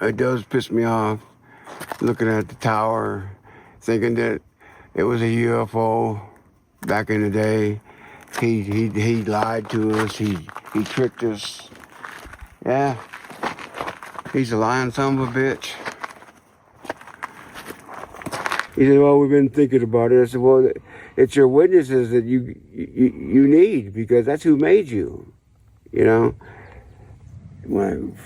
It does piss me off looking at the tower, thinking that it was a UFO back in the day. He lied to us. He tricked us. Yeah, he's a lying son of a bitch. He said, well, we've been thinking about it. I said, well, it's your witnesses that you need, because that's who made you, you know? When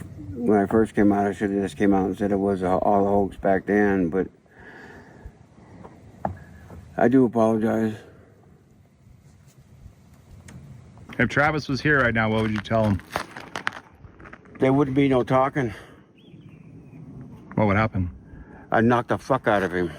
I first came out, I should have just came out and said it was all a hoax back then, but I do apologize. If Travis was here right now, what would you tell him? There wouldn't be no talking. What would happen? I'd knock the fuck out of him.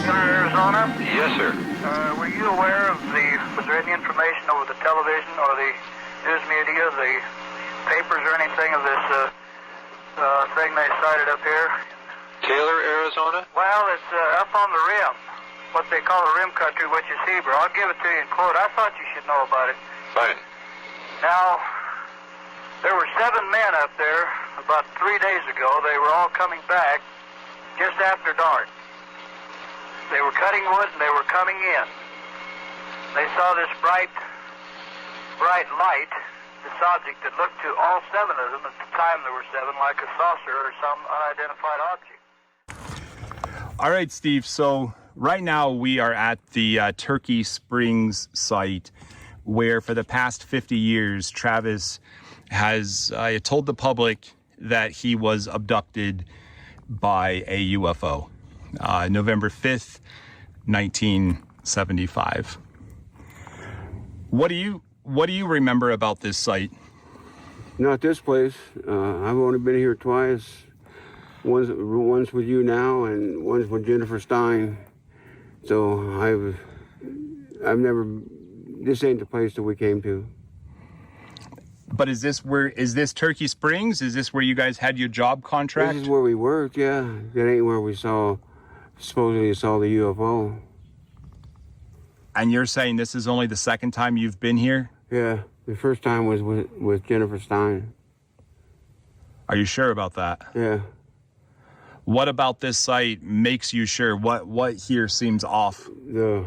Arizona? Yes, sir. Were you aware of was there any information over the television or the news media, the papers or anything of this thing they sighted up here? Taylor, Arizona? Well, it's up on the rim, what they call the rim country, which is Hebrew. I'll give it to you in quote. I thought you should know about it. Fine. Now, there were 7 men up there about 3 days ago. They were all coming back just after dark. They were cutting wood and they were coming in. They saw this bright light, this object that looked to all 7 of them, at the time there were 7, like a saucer or some unidentified object. All right, Steve. So right now we are at the Turkey Springs site where for the past 50 years, Travis has told the public that he was abducted by a UFO. November 5th, 1975. What do you remember about this site? Not this place. I've only been here twice. Once with you now, and once with Jennifer Stein. So I've never. This ain't the place that we came to. But is this Turkey Springs? Is this where you guys had your job contract? This is where we worked. Yeah, that ain't where we supposedly saw the UFO. And you're saying this is only the second time you've been here? Yeah, the first time was with Jennifer Stein. Are you sure about that? Yeah. What about this site makes you sure? What here seems off? The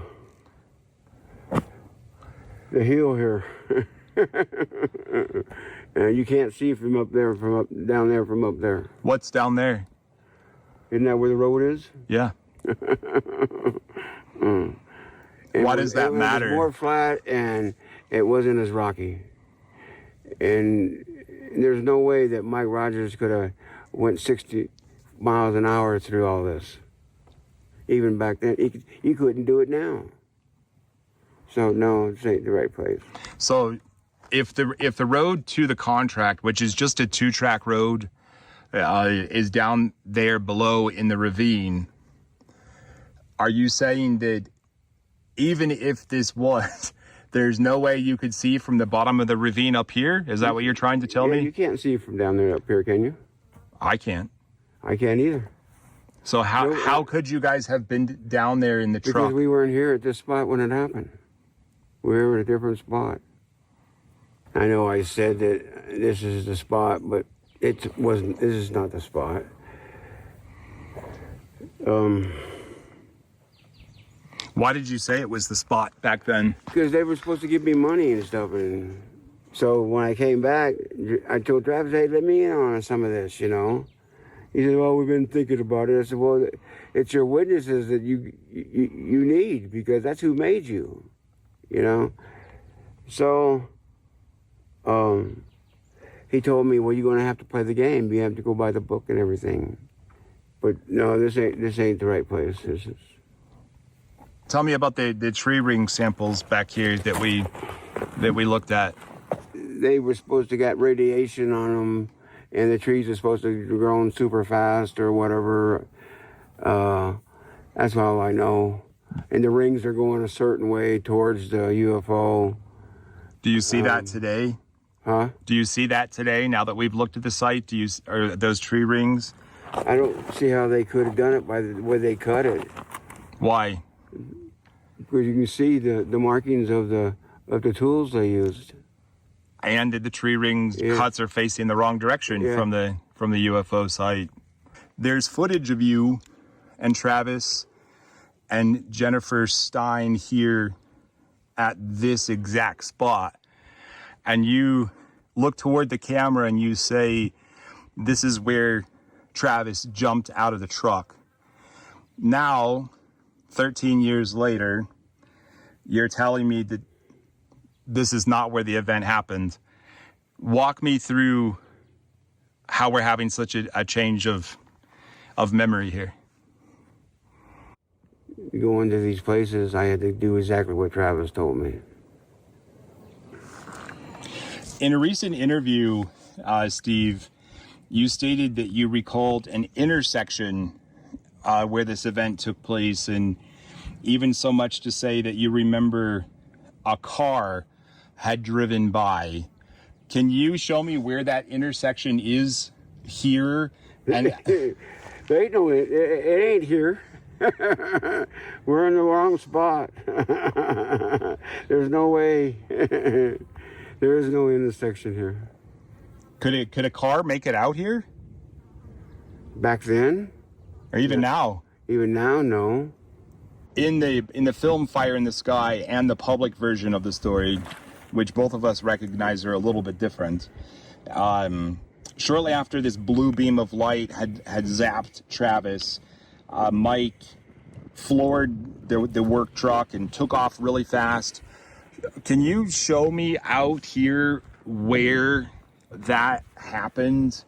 hill here. And you can't see from up there, down there, from up there. What's down there? Isn't that where the road is? Yeah. Why does that matter? It was more flat and it wasn't as rocky. And there's no way that Mike Rogers could have went 60 miles an hour through all this. Even back then, he couldn't do it now. So no, this ain't the right place. So if the road to the contract, which is just a 2-track road, is down there below in the ravine, are you saying that even if this was, there's no way you could see from the bottom of the ravine up here? Is that what you're trying to tell me? You can't see from down there up here, can you? I can't. I can't either. So how could you guys have been down there in the truck? Because we weren't here at this spot when it happened. We were at a different spot. I know I said that this is the spot, but it wasn't. This is not the spot. Why did you say it was the spot back then? Because they were supposed to give me money and stuff, and so when I came back, I told Travis, "Hey, let me in on some of this," you know. He said, "Well, we've been thinking about it." I said, "Well, it's your witnesses that you need, because that's who made you, you know." So, he told me, "Well, you're gonna have to play the game. You have to go by the book and everything." But no, this ain't the right place. This is. Tell me about the tree ring samples back here that we looked at. They were supposed to get radiation on them, and the trees are supposed to be growing super fast or whatever. That's all I know. And the rings are going a certain way towards the UFO. Do you see that today? Huh? Do you see that today? Now that we've looked at the site, are those tree rings? I don't see how they could have done it by the way they cut it. Why? Because you can see the markings of the tools they used. And did the tree rings cuts are facing the wrong direction from the UFO site? There's footage of you and Travis and Jennifer Stein here at this exact spot. And you look toward the camera and you say, this is where Travis jumped out of the truck. Now, 13 years later, you're telling me that this is not where the event happened. Walk me through how we're having such a change of memory here. Going to these places, I had to do exactly what Travis told me. In a recent interview, Steve, you stated that you recalled an intersection where this event took place, and even so much to say that you remember a car had driven by. Can you show me where that intersection is here? And There ain't no, it ain't here. We're in the wrong spot. There's no way. There is no intersection here. could a car make it out here? Back then? Or even now? Even now, no. In the film Fire in the Sky and the public version of the story, which both of us recognize are a little bit different, shortly after this blue beam of light had zapped Travis, Mike floored the work truck and took off really fast. Can you show me out here where that happened?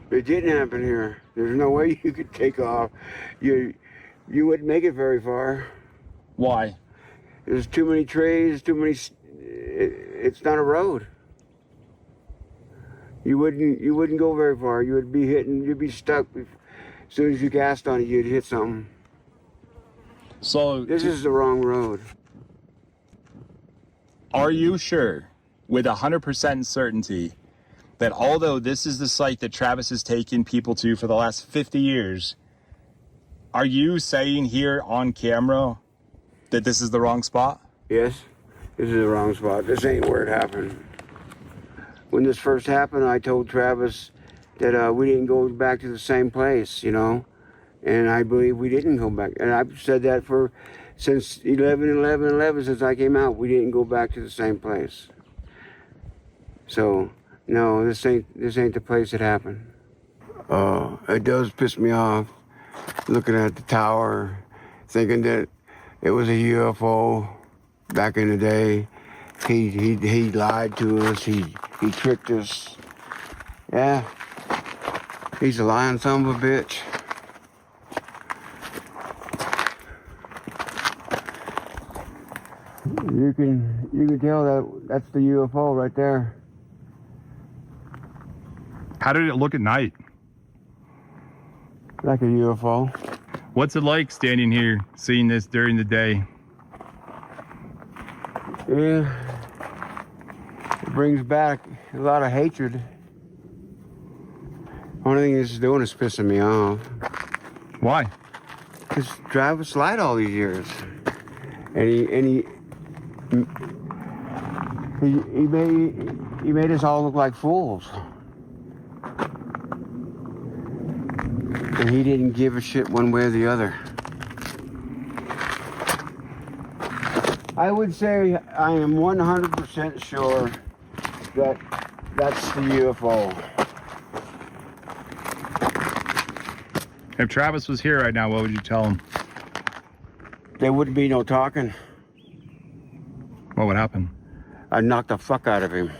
It didn't happen here. There's no way you could take off. You wouldn't make it very far. Why? There's too many trees, too many. It's not a road. You wouldn't go very far. You would be hitting. You'd be stuck. As soon as you gassed on it, you'd hit something. So This is the wrong road. are you sure, with 100% certainty, that although this is the site that Travis has taken people to for the last 50 years, are you saying here on camera that this is the wrong spot? Yes, this is the wrong spot. This ain't where it happened. When this first happened, I told Travis that we didn't go back to the same place, you know, and I believe we didn't go back. And I've said that since 11/11/11, since I came out, we didn't go back to the same place. So no, this ain't the place it happened. It does piss me off looking at the tower, thinking that it was a UFO back in the day. He lied to us. He tricked us. Yeah, he's a lying son of a bitch. You can tell that's the UFO right there. How did it look at night? Like a UFO. What's it like standing here, seeing this during the day? Yeah, it brings back a lot of hatred. Only thing this is doing is pissing me off. Why? Because Travis lied all these years, and he made us all look like fools, and he didn't give a shit one way or the other. I would say I am 100% sure that that's the UFO. If Travis was here right now, what would you tell him? There wouldn't be no talking. What would happen? I'd knock the fuck out of him.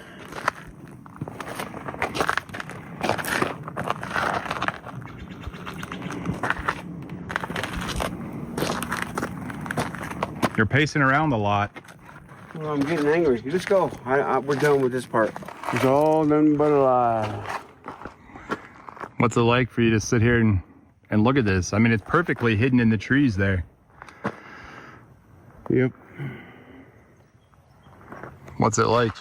You're pacing around a lot. Well, I'm getting angry. Let's go. We're done with this part. It's all nothing but a lie. What's it like for you to sit here and look at this? I mean, it's perfectly hidden in the trees there. Yep. What's it like?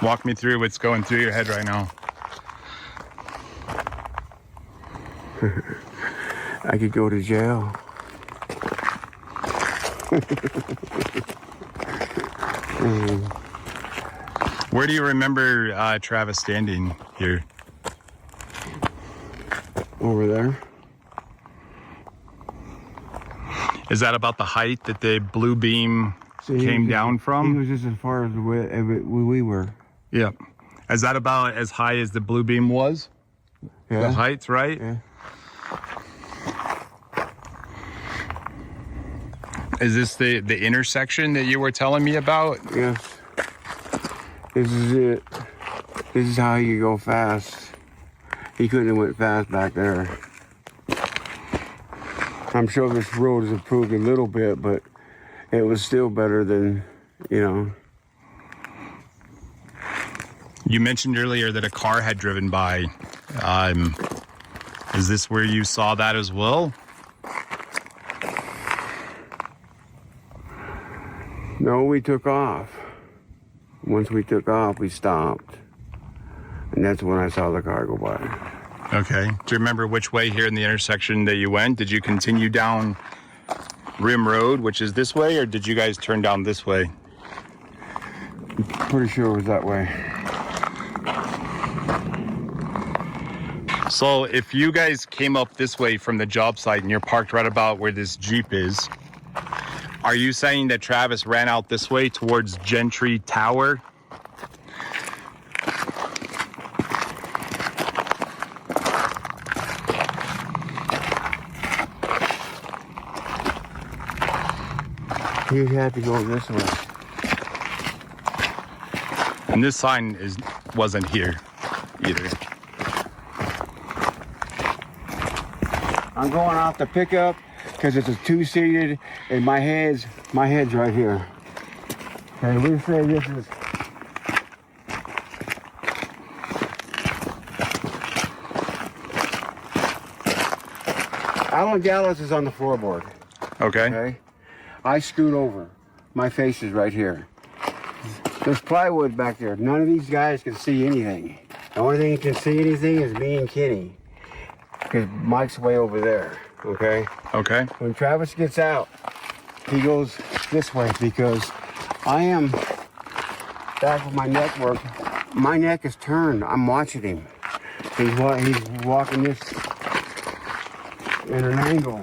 Walk me through what's going through your head right now. I could go to jail. Where do you remember Travis standing here? Over there. Is that about the height that the blue beam came down He from? was just as far as we were. Yep. Is that about as high as the blue beam was? Yeah. The heights, right? Yeah. Is this the intersection that you were telling me about? Yes. This is it. This is how you go fast. He couldn't have went fast back there. I'm sure this road has improved a little bit, but it was still better than, you know. You mentioned earlier that a car had driven by. Is this where you saw that as well? No, we took off. Once we took off, we stopped. And that's when I saw the car go by. Okay. Do you remember which way here in the intersection that you went? Did you continue down Rim Road, which is this way, or did you guys turn down this way? Pretty sure it was that way. So if you guys came up this way from the job site and you're parked right about where this Jeep is, are you saying that Travis ran out this way towards Gentry Tower? He had to go this way. And this sign wasn't here either. I'm going off the pickup because it's a two-seated and my head's right here. Okay, we say this is Alan Gallows is on the floorboard. Okay. Okay. I scoot over. My face is right here. There's plywood back there. None of these guys can see anything. The only thing that can see anything is me and Kenny. Because Mike's way over there. Okay? Okay. When Travis gets out, he goes this way because I am back with my neck work. My neck is turned. I'm watching him. He's walking this in an angle.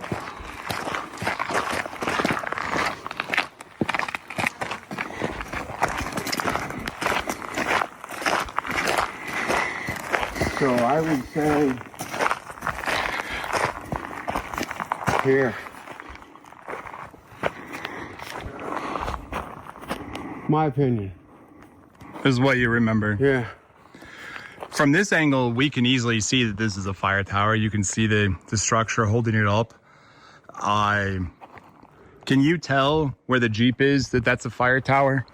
So I would say here. My opinion. This is what you remember. Yeah. From this angle, we can easily see that this is a fire tower. You can see the structure holding it up. Can you tell where the Jeep is that that's a fire tower?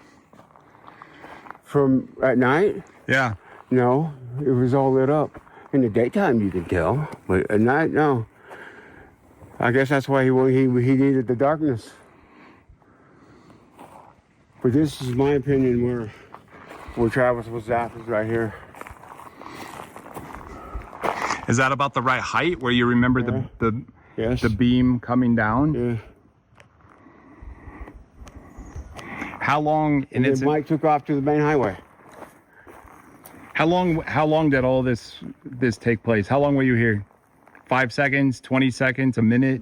From at night? Yeah. No, it was all lit up. In the daytime, you could tell, but at night, no. I guess that's why he needed the darkness. But this is my opinion where Travis was at, is right here. Is that about the right height where you remember Yes. the beam coming down? Yeah. How long? And then Mike took off to the main highway. How long did all this take place? How long were you here? 5 seconds, 20 seconds, a minute?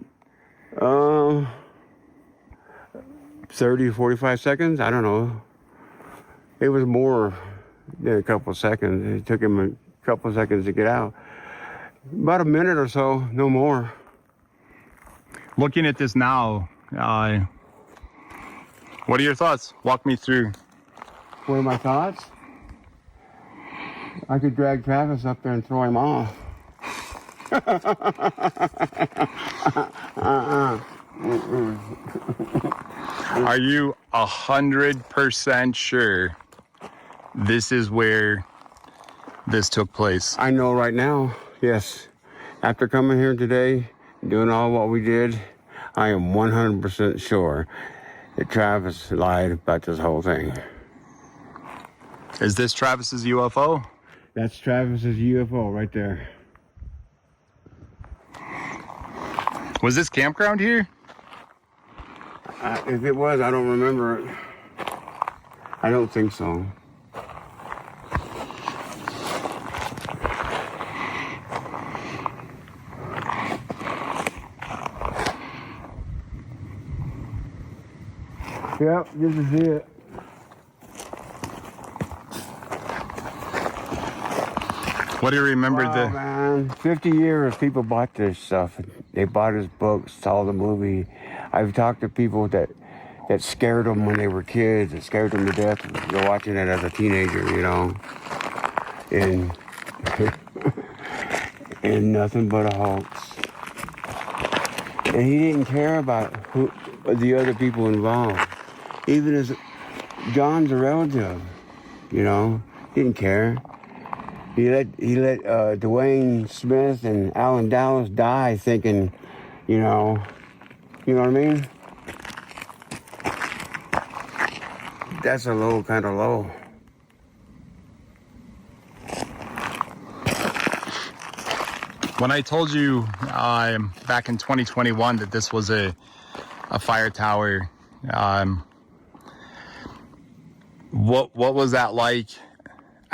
30, 45 seconds? I don't know. It was more than a couple of seconds. It took him a couple of seconds to get out. About a minute or so, no more. Looking at this now, what are your thoughts? Walk me through. What are my thoughts? I could drag Travis up there and throw him off. Are you 100% sure this is where this took place? I know right now, yes. After coming here today, doing all what we did, I am 100% sure that Travis lied about this whole thing. Is this Travis's UFO? That's Travis's UFO right there. Was this campground here? If it was, I don't remember it. I don't think so. Yep, this is it. What do you remember Wow, man. 50 years people bought this stuff. They bought his books, saw the movie. I've talked to people that scared them when they were kids. It scared them to death. They're watching it as a teenager, you know. And and nothing but a hoax. And he didn't care about the other people involved. Even as John's a relative, you know, he didn't care. He let Dwayne Smith and Alan Dallas die thinking, you know what I mean? That's a low, kind of low. When I told you back in 2021 that this was a fire tower, what was that like?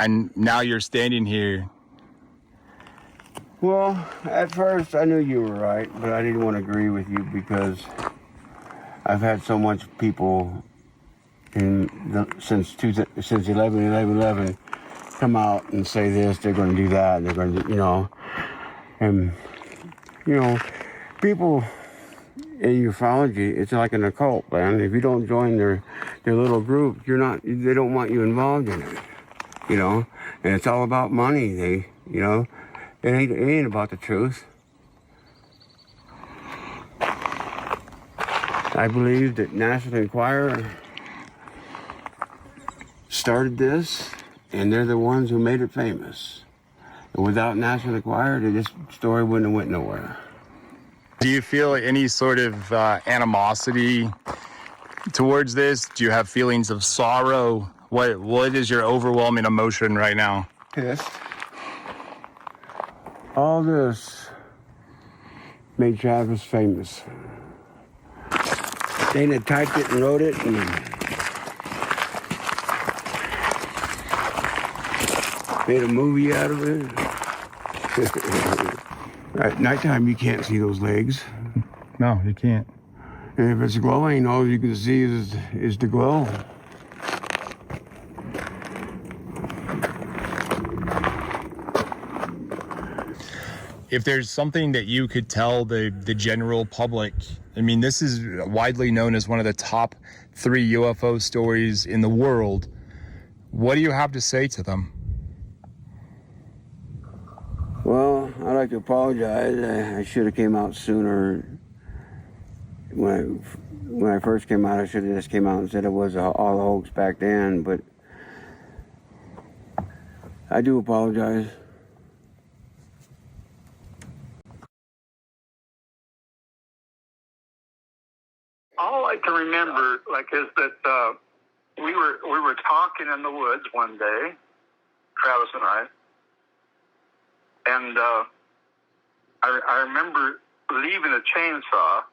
And now you're standing here. Well, at first I knew you were right, but I didn't want to agree with you because I've had so much people since 11/11/11 come out and say this, they're going to do that, they're going to, you know, and you know, people in ufology, it's like an occult, man. If you don't join their little group, they don't want you involved in it, you know, and it's all about money. You know, it ain't about the truth. I believe that National Enquirer started this, and they're the ones who made it famous. And without National Enquirer, this story wouldn't have went nowhere. Do you feel any sort of animosity towards this? Do you have feelings of sorrow? What is your overwhelming emotion right now? Pissed. All this made Travis famous. Dana typed it and wrote it, and made a movie out of it. At nighttime, you can't see those legs. No, you can't. And if it's glowing, all you can see is the glow. If there's something that you could tell the general public, I mean, this is widely known as one of the top 3 UFO stories in the world. What do you have to say to them? Well, I'd like to apologize. I should have came out sooner. When I first came out, I should have just came out and said it was all a hoax back then, but I do apologize. All I can remember, is that we were talking in the woods one day, Travis and I, and I remember leaving a chainsaw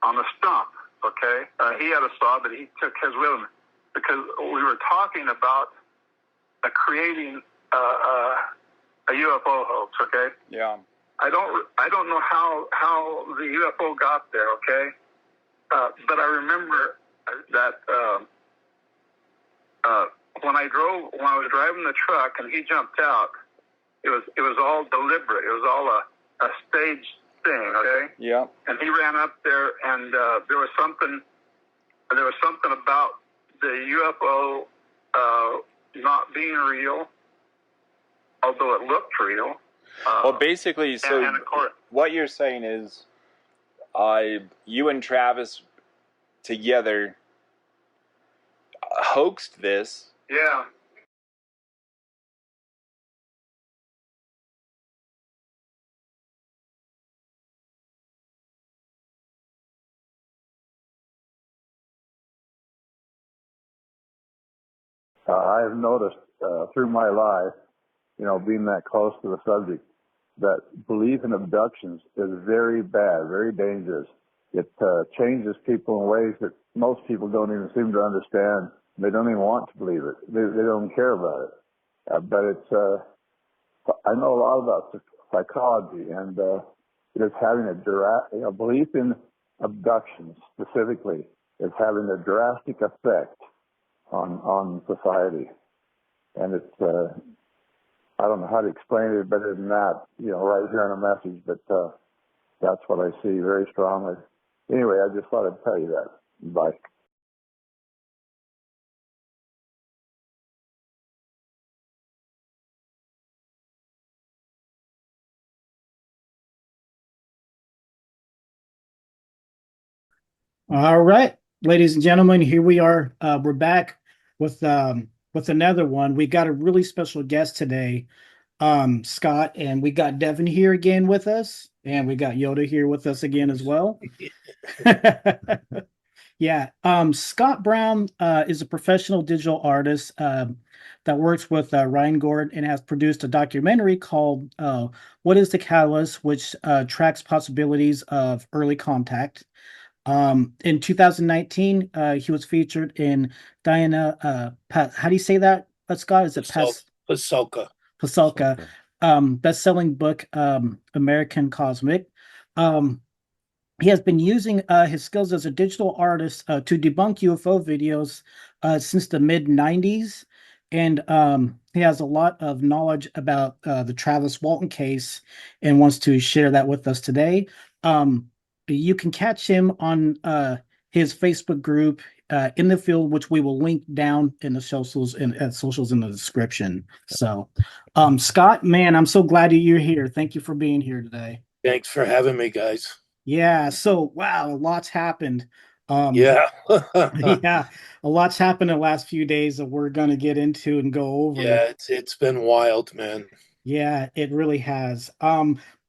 on the stump. Okay, he had a saw, but he took his with him because we were talking about creating a UFO hoax. Okay. Yeah. I don't know how the UFO got there. Okay. But I remember that when I was driving the truck and he jumped out, it was all deliberate. It was all a staged thing, okay? Yeah. And he ran up there, and there was something about the UFO not being real, although it looked real. Well, basically, so and of course, what you're saying is, you and Travis together hoaxed this. yeah. I have noticed through my life, being that close to the subject, that belief in abductions is very bad, very dangerous. It changes people in ways that most people don't even seem to understand. They don't even want to believe it. They don't care about it. But I know a lot about psychology, and it is having a belief in abductions specifically is having a drastic effect on society. And it's, I don't know how to explain it better than that, right here in a message, but that's what I see very strongly. Anyway, I just thought I'd tell you that. Bye. All right, ladies and gentlemen, here we are. We're back with another one. We got a really special guest today, Scott, and we got Devin here again with us, and we got Yoda here with us again as well. Yeah, Scott Browne is a professional digital artist that works with Ryan Gordon and has produced a documentary called "What Is the Catalyst," which tracks possibilities of early contact. In 2019, he was featured in Diana. How do you say that, Scott? Is it Pasulka? Pasulka, best-selling book, American Cosmic. He has been using his skills as a digital artist to debunk UFO videos since the mid 90s. And he has a lot of knowledge about the Travis Walton case and wants to share that with us today. You can catch him on his Facebook group, In the Field, which we will link down in the socials in the description. So, Scott, man, I'm so glad that you're here. Thank you for being here today. Thanks for having me, guys. Yeah. So, wow, a lot's happened. Yeah. Yeah, a lot's happened in the last few days that we're going to get into and go over. Yeah, it's been wild, man. Yeah, it really has.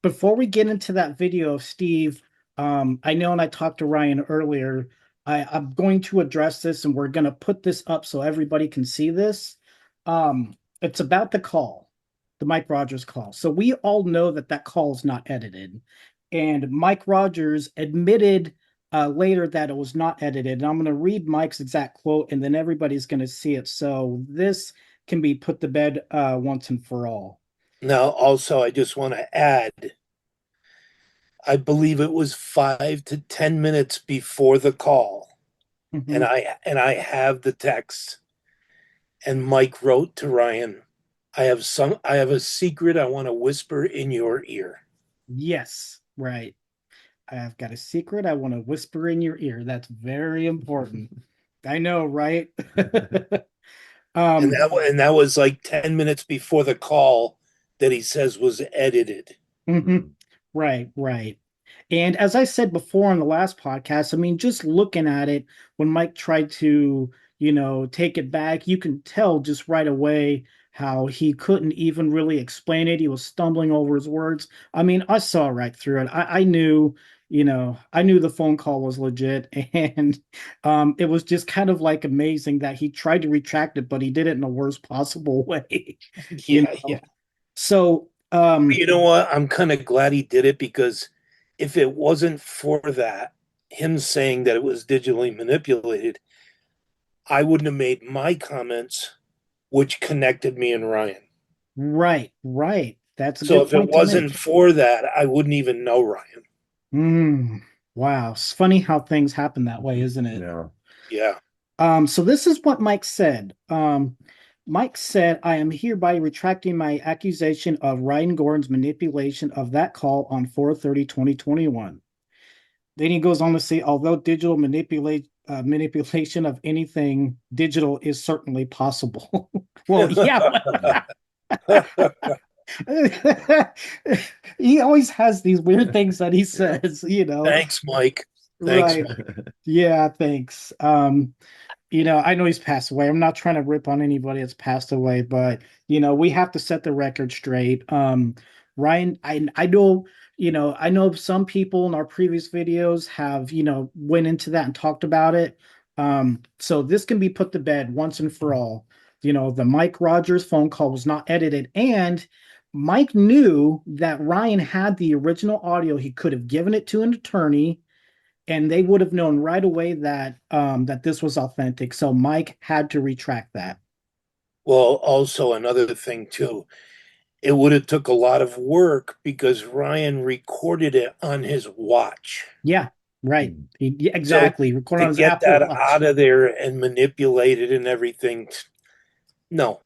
Before we get into that video of Steve, I know, and I talked to Ryan earlier, I'm going to address this and we're going to put this up so everybody can see this. It's about the call, the Mike Rogers call. So we all know that call is not edited. And Mike Rogers admitted later that it was not edited. And I'm going to read Mike's exact quote and then everybody's going to see it. So this can be put to bed once and for all. Now, also, I just want to add, I believe it was 5 to 10 minutes before the call, and I have the text. And Mike wrote to Ryan, I have a secret I want to whisper in your ear. Yes, right. I've got a secret I want to whisper in your ear. That's very important. I know, right? And that was like 10 minutes before the call that he says was edited. Right. And as I said before on the last podcast, I mean, just looking at it, when Mike tried to, take it back, you can tell just right away how he couldn't even really explain it. He was stumbling over his words. I mean, I saw right through it. I knew, I knew the phone call was legit. And it was just kind of like amazing that he tried to retract it, but he did it in the worst possible way. Yeah. So, you know what? I'm kind of glad he did it, because if it wasn't for that, him saying that it was digitally manipulated, I wouldn't have made my comments, which connected me and Ryan. Right. That's a so good if it wasn't for that, I wouldn't even know Ryan. Wow. It's funny how things happen that way, isn't it? Yeah. So this is what Mike said. Mike said, I am hereby retracting my accusation of Ryan Gordon's manipulation of that call on 4/30/2021. Then he goes on to say, although digital manipulation of anything digital is certainly possible. Well, yeah. He always has these weird things that he says, Thanks, Mike. Thanks, right. Mike. Yeah, thanks. I know he's passed away. I'm not trying to rip on anybody that's passed away, but we have to set the record straight. Ryan, I know, I know some people in our previous videos have, went into that and talked about it. So this can be put to bed once and for all. the Mike Rogers phone call was not edited, and Mike knew that Ryan had the original audio. He could have given it to an attorney, and they would have known right away that this was authentic. So Mike had to retract that. Well, also another thing too, it would have took a lot of work because Ryan recorded it on his watch. Yeah, right. So Exactly. Recorded on to his get Apple that Watch. out of there and manipulate it and everything, no,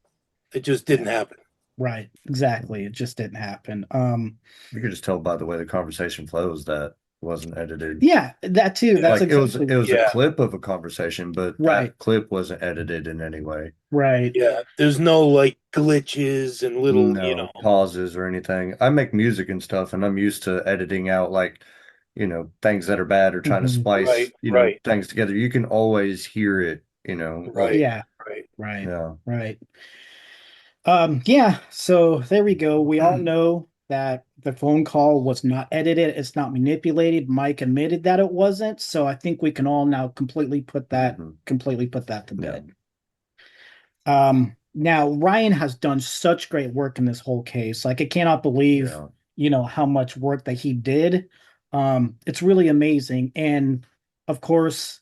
it just didn't happen. Right. Exactly. It just didn't happen. You could just tell by the way the conversation flows that wasn't edited. Yeah, that too. That's Like exactly it was Yeah. a clip of a conversation, but Right. that clip wasn't edited in any way. right. Yeah, there's no like glitches and little, No pauses or anything. I make music and stuff, and I'm used to editing out like, things that are bad or trying to Mhm. splice, Right, right. things together. You can always hear it, Right. Yeah. Right. Right. Yeah. Right. Yeah, so there we go. We all know that the phone call was not edited, it's not manipulated. Mike admitted that it wasn't, so I think we can all now completely put that to bed. Now Ryan has done such great work in this whole case. Like I cannot believe, how much work that he did. It's really amazing. And of course,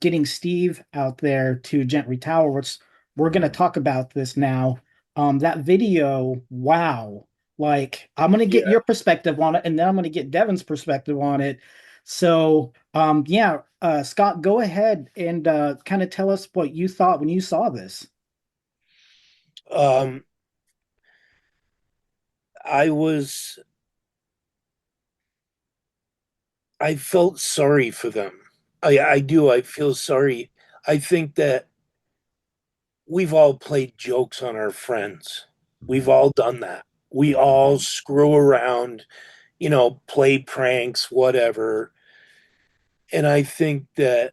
getting Steve out there to Gentry Tower, which we're going to talk about this now. That video, wow. Like I'm going to get your perspective on it, and then I'm going to get Devin's perspective on it. So, Scott, go ahead and kind of tell us what you thought when you saw this. I felt sorry for them. I do. I feel sorry. I think that we've all played jokes on our friends. We've all done that. We all screw around, play pranks, whatever. And I think that,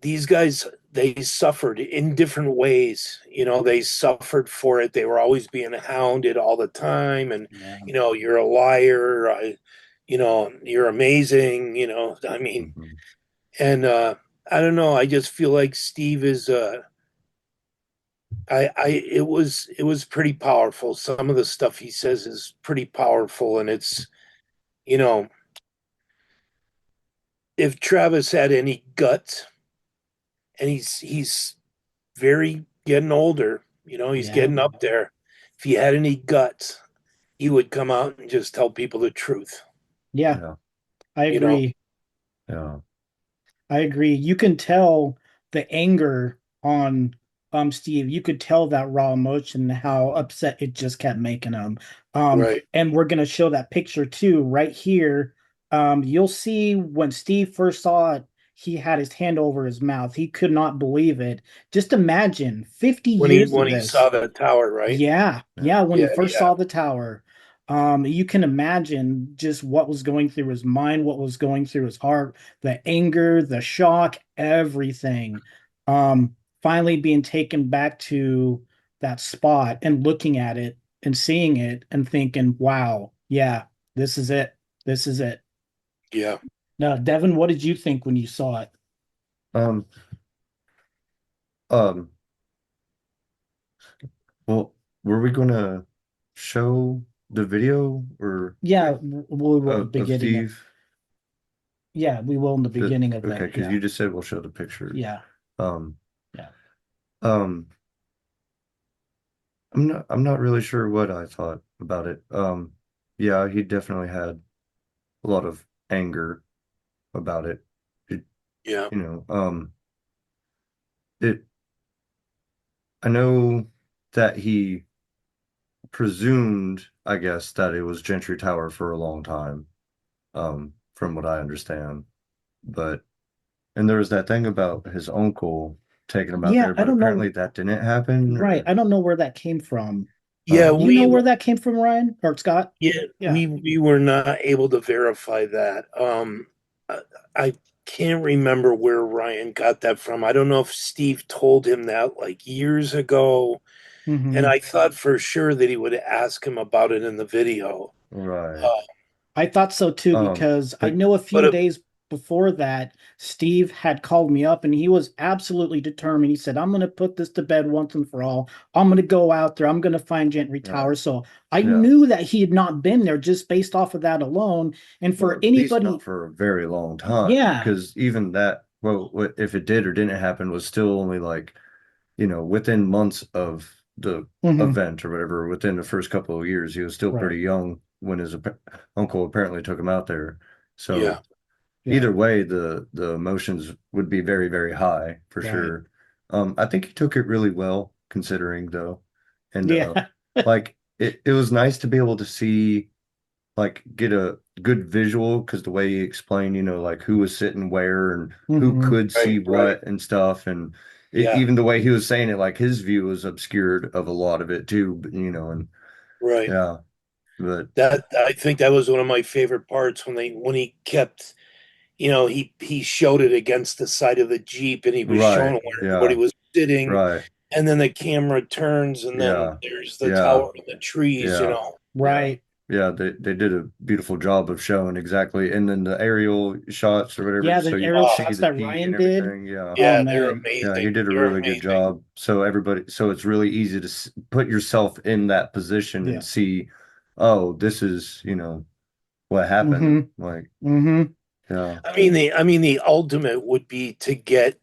these guys, they suffered in different ways. They suffered for it. They were always being hounded all the time. And, you're a liar. You're amazing. I mean, and I don't know. I just feel like Steve is, it was pretty powerful. Some of the stuff he says is pretty powerful. And it's, if Travis had any guts, and he's very getting older, he's getting up there. If he had any guts, he would come out and just tell people the truth. Yeah. I agree. Yeah. I agree. You can tell the anger on Steve. You could tell that raw emotion, how upset it just kept making him. Right. And we're gonna show that picture too right here. You'll see when Steve first saw it, he had his hand over his mouth. He could not believe it. Just imagine 50 years When of he this. saw the tower, right? Yeah, when he first saw the tower. You can imagine just what was going through his mind, what was going through his heart, the anger, the shock, everything. Finally being taken back to that spot and looking at it and seeing it and thinking, wow, yeah, this is it. This is it. Yeah. Now, Devin, what did you think when you saw it? Um, well, were we gonna show the video or Yeah, we will at the of beginning. Steve? Yeah, we will in the beginning of Okay, that. because Yeah. you just said we'll show the picture. Yeah. Yeah. I'm not really sure what I thought about it. Yeah, he definitely had a lot of anger about it. Yeah. It I know that he presumed, I guess, that it was Gentry Tower for a long time, from what I understand. And there was that thing about his uncle taking him out Yeah, there, I but don't know. apparently that didn't happen. Right. I don't know where that came from. Yeah, Do you know where that came from, Ryan or Scott? Yeah, Yeah. we were not able to verify that. I can't remember where Ryan got that from. I don't know if Steve told him that like years ago, and I thought for sure that he would ask him about it in the video. Right. I thought so too, because I know a few days before that, Steve had called me up and he was absolutely determined. He said, I'm going to put this to bed once and for all. I'm going to go out there. I'm going to find Gentry Tower. So I knew that he had not been there just based off of that alone. And for anybody, not for a very long time. Yeah. Because even that, well, if it did or didn't happen, was still only like, within months of the event or whatever, within the first couple of years. He was still pretty young when his uncle apparently took him out there. So either way, the emotions would be very, very high for sure. I think he took it really well, considering though. And like it was nice to be able to see, like, get a good visual, because the way he explained, like who was sitting where and who could see what and stuff. And even the way he was saying it, like his view was obscured of a lot of it too, and but that, I think that was one of my favorite parts when he kept, he showed it against the side of the Jeep and he was showing where everybody was sitting, and then the camera turns and then there's the tower and the trees, they did a beautiful job of showing exactly, and then the aerial shots or whatever. The aerial shots that Ryan did. They're amazing. He did a really good job. So it's really easy to put yourself in that position and see, oh, this is what happened. Like, I mean, the ultimate would be to get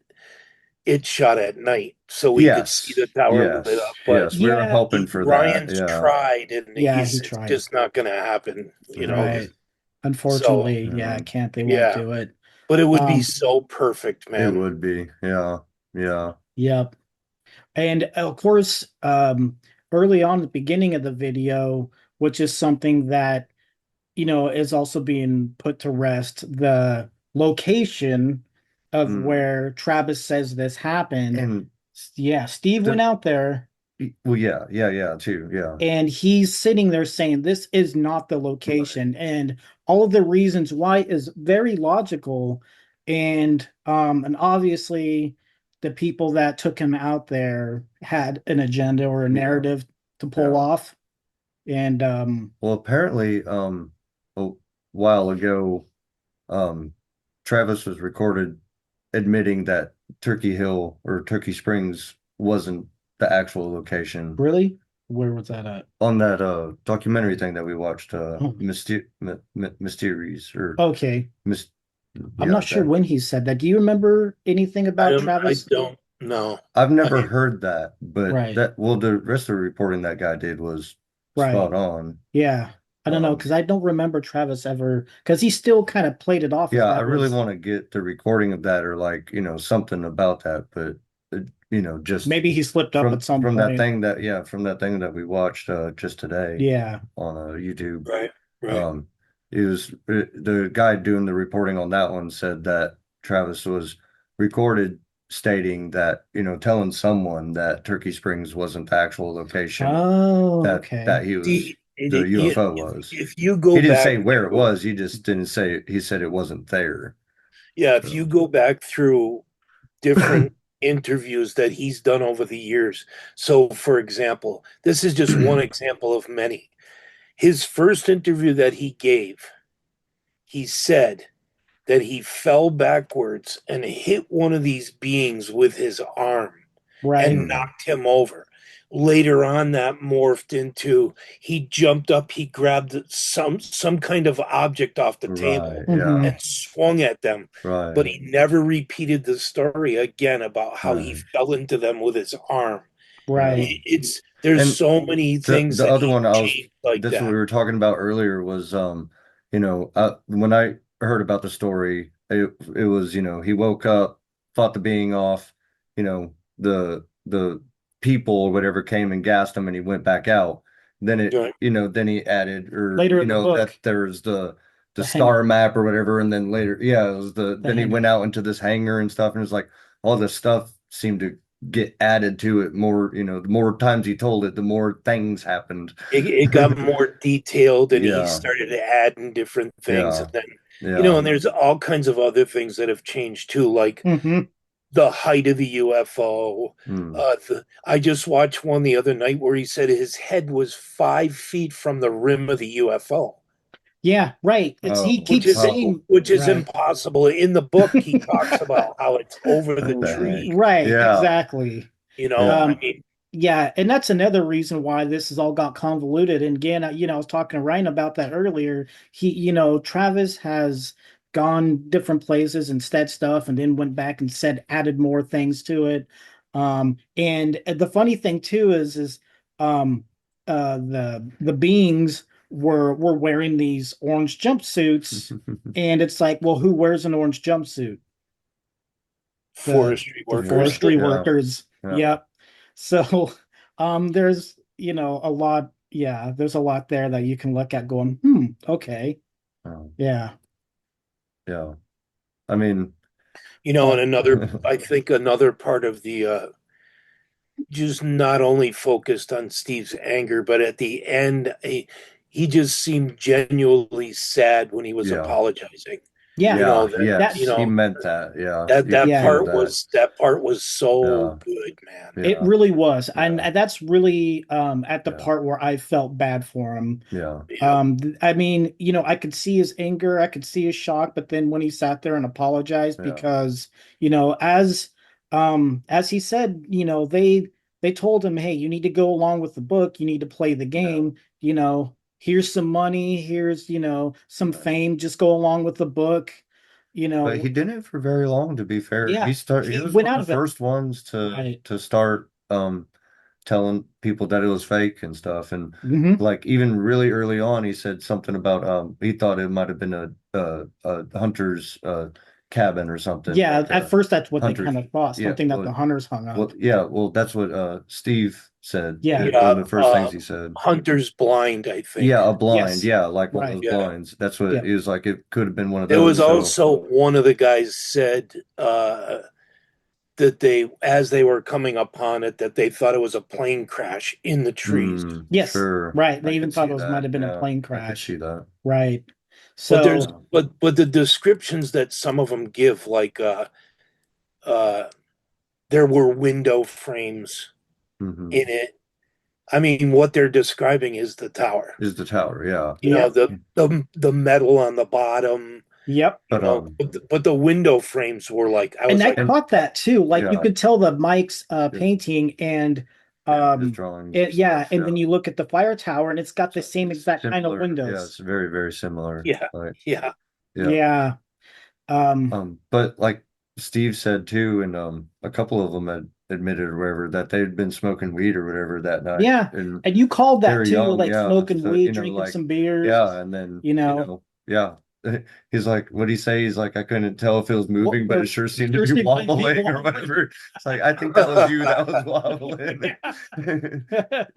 it shot at night so we could see the tower lit up. But we were hoping for Ryan's that. tried, and he it's tried. just not going to happen. Unfortunately, can't they won't do it. But it would be so perfect, man. It would be, Yep. And of course, early on, at the beginning of the video, which is something that is also being put to rest, the location of where Travis says this happened. And Steve went out there. Well, too. And he's sitting there saying, this is not the location. And all of the reasons why is very logical. And obviously the people that took him out there had an agenda or a narrative to pull off. And well, apparently a while ago, Travis was recorded admitting that Turkey Hill or Turkey Springs wasn't the actual location. Really? Where was that at? On that documentary thing that we watched, Mysteries or I'm not sure when he said that. Do you remember anything about Travis? I don't know. I've never heard that, but the rest of the reporting that guy did was spot on. Yeah. I don't know, because I don't remember Travis ever, because he still kind of played it off. Yeah, I really want to get the recording of that, or like, something about that, but just maybe he slipped up at some point. From that thing that we watched just today. On YouTube. Right. It was the guy doing the reporting on that one said that Travis was recorded stating that, telling someone that Turkey Springs wasn't the actual location. Oh, that he was the UFO was. If you go he didn't back say where it was, he just didn't say, he said it wasn't there. Yeah, if you go back through different interviews that he's done over the years. So, for example, this is just one example of many. His first interview that he gave, he said that he fell backwards and hit one of these beings with his arm and knocked him over. Later on, that morphed into he jumped up, he grabbed some kind of object off the table and swung at them. But he never repeated the story again about how he fell into them with his arm. There's so many things. The other one what we were talking about earlier was when I heard about the story, it was, he woke up, fought the being off, the people or whatever came and gassed him, and he went back out. Then then he added, or later that there's the star map or whatever, and then later it was then he went out into this hangar and stuff, and it's like all this stuff seemed to get added to it more. The more times he told it, the more things happened. It got more detailed, and he started adding different things, and then and there's all kinds of other things that have changed too, like the height of the UFO. I just watched one the other night where he said his head was 5 feet from the rim of the UFO. Yeah, right. It's he Oh, which keeps is wow. saying which is right. impossible. In the book, he talks about how it's over the What the heck? tree. Right, Yeah. exactly. You know, Yeah. I Um, mean, yeah, and that's another reason why this has all got convoluted. And again, I was talking to Ryan about that earlier. Travis has gone different places and said stuff, and then went back and added more things to it. And the funny thing too is the beings were wearing these orange jumpsuits, and it's like, well, who wears an orange jumpsuit? forestry The workers. forestry Yeah. workers. Yeah. Yep. So there's a lot, yeah, there's a lot there that you can look at going, okay. Oh, Yeah. yeah. I mean, And I think another part of the just not only focused on Steve's anger, but at the end, he just seemed genuinely sad when he was yeah. apologizing. Yeah. Yeah. That, Yes. That He meant that. Yeah. that You could that Yeah. feel part that. was so Yeah. good, man. it Yeah. really was. And Yeah. that's really at the Yeah. part where I felt bad for him. Yeah. Yeah. I mean, I could see his anger, I could see his shock, but then when he sat there and apologized, Yeah. because, as he said, they told him, hey, you need to go along with the book, you need to play the game, here's some money, here's, some Right. fame, just go along with the book, But he didn't it for very long, to be fair. yeah, He he was went one out of of the it. first ones Right. to start telling people that it was fake and stuff. And Hmm. like even really early on, he said something about he thought it might have been a hunter's cabin or something, Yeah, like at a first that's what they hunter's. kind of thought, Yeah, something that the hunters hung up. that's what Steve said. Yeah. One Yeah. of the first things he said. Hunter's blind, I think. Yeah, a blind. Yes. Yeah, like one of Right. those Yeah. blinds. That's what Yeah. he was like. It could have been one of There those. was So also one of the guys said that as they were coming upon it, that they thought it was a plane crash in the trees. Yes. sure, Right. They I even could thought see it might that. have been a Yeah, plane I could crash. see that. Right. But there's So but the descriptions that some of them give, like uh there were window frames Hmm. in it. I mean, what they're describing is the tower. Is the tower? Yeah, Yep. The metal on the bottom, Yep. but but the window frames were like, I And was I like, caught that too. Like you yeah, could tell the Mike's his, painting, and his drawings. yeah, and Yeah, then you look at the fire tower and it's got the same exact kind of similar. Yeah, windows. it's very very similar. yeah, Like yeah. yeah. Yeah. But like Steve said too, and a couple of them had admitted or whatever that they'd been smoking weed or whatever that night. Yeah. And And you called that very too, young, like yeah. smoking So, weed, drinking like, some beers. yeah, and then, yeah. He's like, what'd he say? He's like, I couldn't tell if it was moving, but it sure seemed to be wobbling or whatever. It's like, I think that was you that was wobbling.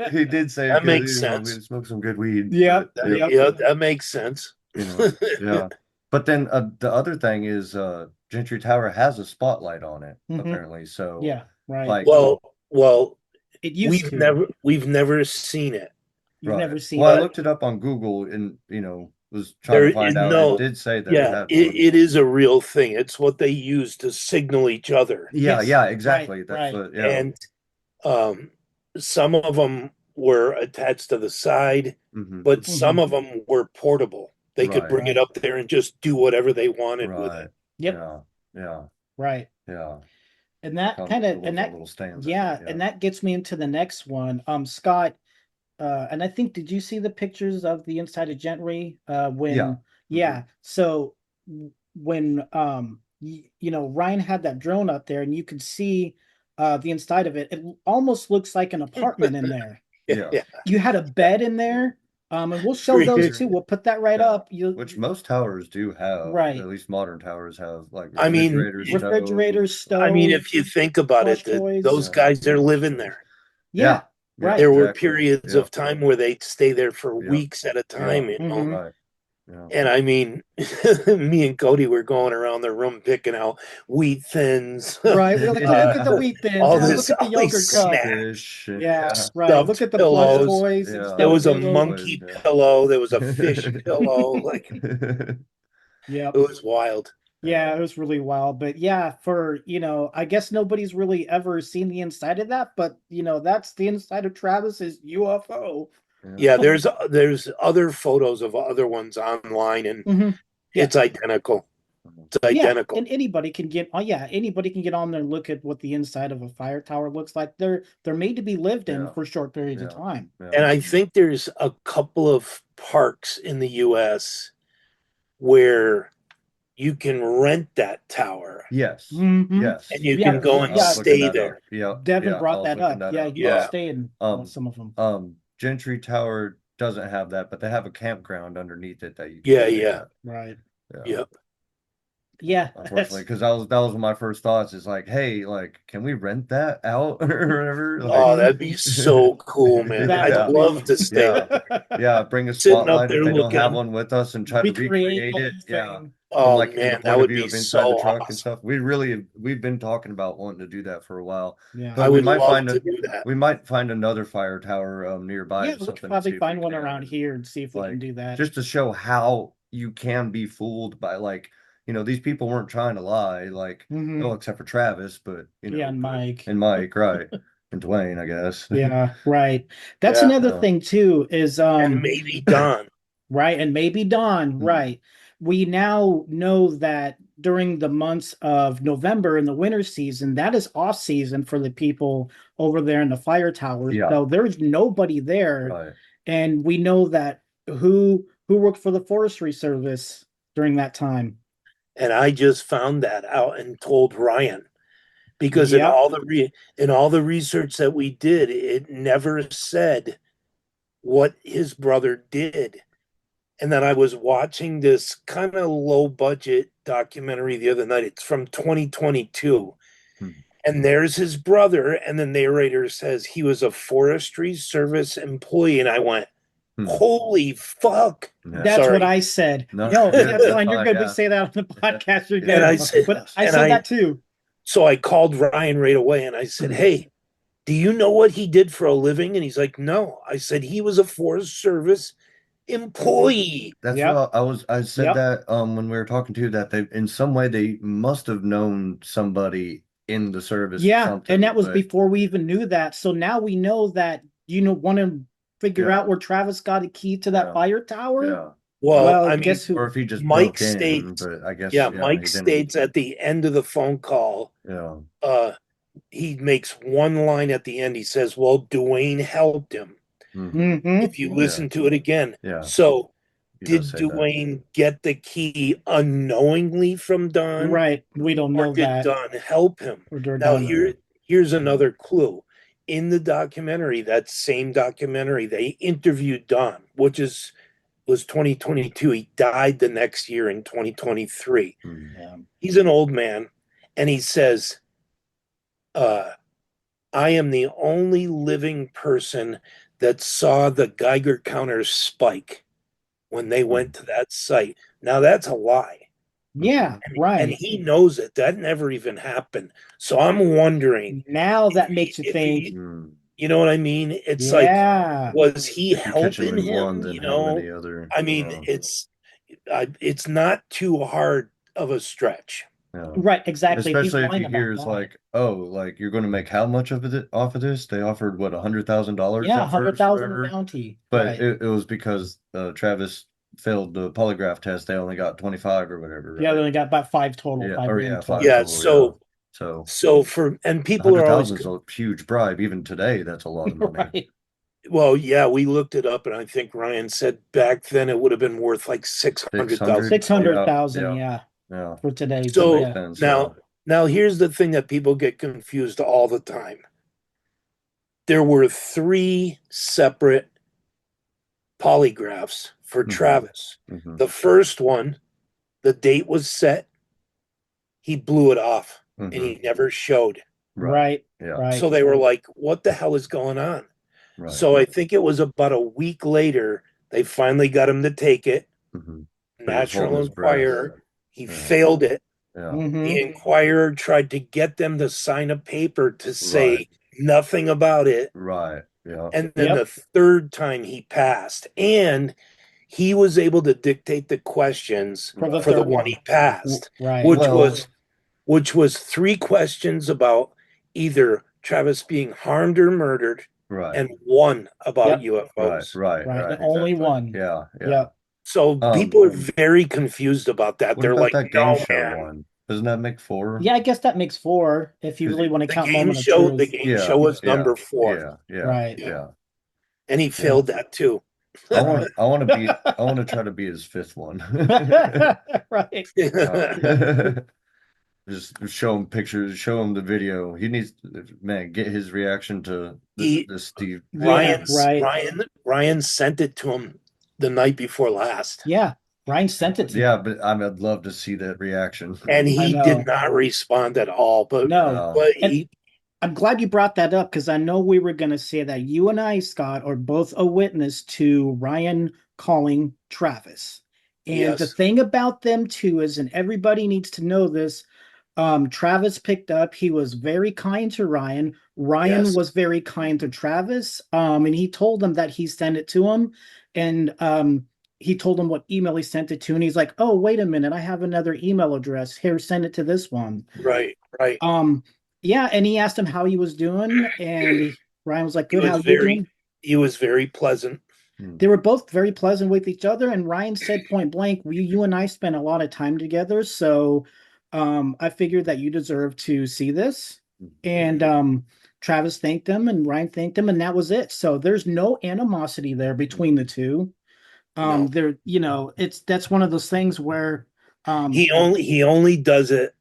He did say That it makes we sense. smoked some good weed. Yep. But, Yep. Yeah, that makes sense. yeah. But then the other thing is Gentry Tower has a spotlight on it, Mhm. apparently. So Yeah. Right. like Well, It used to. we've never seen it. You've never seen Well, I it. looked it up on Google and was trying to find out. It did say that it Yeah, had one. it is a real thing. It's what they use to signal each other. Yeah, Yes. yeah, exactly. Right, That's right. what. Yeah. And some of them were attached to the side, Mhm. but some of them were portable. They could Right. bring it up there and just do whatever they wanted with Right. it. Yep. Yeah. Yeah. Right. Yeah. And that Comes kind with of those and that little stands. I yeah, think, and that gets me into the next one. Scott, and I think, did you see the pictures of the inside of Gentry? When Yeah. So when Ryan had that drone up there and you could see the inside of it, it almost looks like an apartment in there. Yeah. You had a bed in there. And we'll show those too. We'll put that right up. Which most towers do have. Right. At least modern towers have like I mean, refrigerators, stove. I mean, if you think about it, plush toys. those guys are living there. Yeah. Right. There were exactly. periods of time where they'd stay there for weeks at a time, Yeah. you know. Right. Yeah. And I mean, me and Cody were going around the room picking out wheat thins. Right. We're like, look at the wheat thins. All Yeah, this, look at the all these yogurt cup. Fish, Yeah, right. stuffed Look at the plush pillows. toys. Yeah. There was a Stuffed monkey pillows, yeah. pillow. There was a fish pillow. Like, yeah. it was wild. Yeah, it was really wild. But yeah, for, I guess nobody's really ever seen the inside of that, but that's the inside of Travis's UFO. Yeah, there's other photos of other ones online, and Yeah. it's identical. It's identical. And anybody can get anybody can get on there and look at what the inside of a fire tower looks like. They're made to be lived in for short periods of time. And I think there's a couple of parks in the US where you can rent that tower. Yes. Mhm. Yes. And you can go and stay there. Yeah. Devin brought that up. Yeah, you can stay in some of them. Gentry Tower doesn't have that, but they have a campground underneath it that you can Yeah. at. Right. Yep. Yeah. Unfortunately, because that was one of my first thoughts. Is like, hey, like, can we rent that out or whatever? Like, Oh, that'd be so cool, man. I'd love to stay up there. Yeah, bring a Sitting up spotlight there if they don't looking. have one with us and try to recreate it. Yeah. Oh From man, the that point would of view be of inside so the truck and awesome. stuff. We've been talking about wanting to do that for a while. Yeah. But I we would might love find to do that. we might find another fire tower nearby. Yeah, or we something could to probably see if find we one can. around here and see if we Like, can do that. just to show how you can be fooled by, like, these people weren't trying to lie, like, well, except for Travis, but and Mike. and Mike, right. And Dwayne, I guess. Yeah, right. That's Yeah. another thing too, is And maybe Don. right, and maybe Dawn, right. We now know that during the months of November in the winter season, that is off season for the people over there in the fire towers. Yeah. So there's nobody there. Right. And we know that who worked for the Forestry Service during that time. And I just found that out and told Ryan, because in all the research that we did, it never said what his brother did. And then I was watching this kind of low budget documentary the other night. It's from 2022. And there's his brother, and the narrator says he was a Forestry Service employee. And I went, holy fuck. That's what I said. No, that's fine. You're good. We say that on the podcast. You're good. And I said, but I said that too. So I called Ryan right away and I said, hey, do you know what he did for a living? And he's like, no. I said, he was a Forest Service employee. That's what I said that when we were talking to you, that they, in some way, they must have known somebody in the service. Yeah, and that was before we even knew that. So now we know that, want to figure out where Travis got a key to that fire tower. Yeah. Well, I guess mean, who? Or if he just Mike broke in, states, but I guess Mike states at the end of the phone call, he makes one line at the end. He says, well, Dwayne helped him. If you listen to it again. So did Dwayne get the key unknowingly from Don? Right. We don't know that. Did Don help him? Now here's another clue. In the documentary, that same documentary, they interviewed Don, which was 2022. He died the next year in 2023. He's an old man, and he says, I am the only living person that saw the Geiger counter spike when they went to that site. Now that's a lie. Yeah, right. And he knows it. That never even happened. So I'm wondering. Now that makes you think. You know what I mean? It's like, was he helping him? I mean, it's not too hard of a stretch. Right, exactly. Especially if he hears like, oh, like, you're going to make how much of it off of this? They offered what, $100,000? Yeah, $100,000 bounty. But it was because Travis failed the polygraph test. They only got 25 or whatever. Right? Yeah, they only got about 5 total. Yeah, 5 total. So for, and people are always, is a huge bribe. Even today, that's a lot of money. Right. Well, yeah, we looked it up, and I think Ryan said back then it would have been worth like 600,000. 600,000, yeah. For today. So now here's the thing that people get confused all the time. There were 3 separate polygraphs for Travis. The first one, the date was set. He blew it off and he never showed. Right. So they were like, what the hell is going on? Right. So I think it was about a week later, they finally got him to take it. Natural Inquirer. He failed it. The Inquirer tried to get them to sign a paper to say nothing about it. Right. Yeah. And then the third time he passed. And he was able to dictate the questions for the one he passed. Right. Which was 3 questions about either Travis being harmed or murdered, Right. and one about Yep. UFOs. Right. Right. Only Exactly. one. Yeah. Yep. So people are very confused about that. What They're about like, that game no, show man. one? Doesn't that make 4? Yeah, I guess that makes 4 if you 'Cause really want to The count game Moment of show, the Truth. game show was number 4, Right. Yeah. and he failed that too. Right. I want to try to be his 5th one. Right. Just show him pictures, show him the video. He needs man, get his reaction to this Steve. Yeah, right. Ryan sent it to him the night before last. Yeah. Ryan sent it to Yeah, me. but I'd love to see that reaction. And I he know. did not respond at all. But No. And he, I'm glad you brought that up because I know we were going to say that you and I, Scott, are both a witness to Ryan calling Travis. And the yes, thing about them too is, and everybody needs to know this, Travis picked up. He was very kind to Ryan. Ryan yes, was very kind to Travis. And he told him that he sent it to him. And he told him what email he sent it to. And he's like, oh, wait a minute, I have another email address. Here, send it to this one. right. Yeah, and he asked him how he was doing, and Ryan was like, He good, how was you doing? he was very pleasant. They were both very pleasant with each other, and Ryan said point blank, you and I spent a lot of time together, so I figured that you deserve to see this. And Travis thanked him, and Ryan thanked him, and that was it. So there's no animosity there between the two. No. There, that's one of those things where He only does it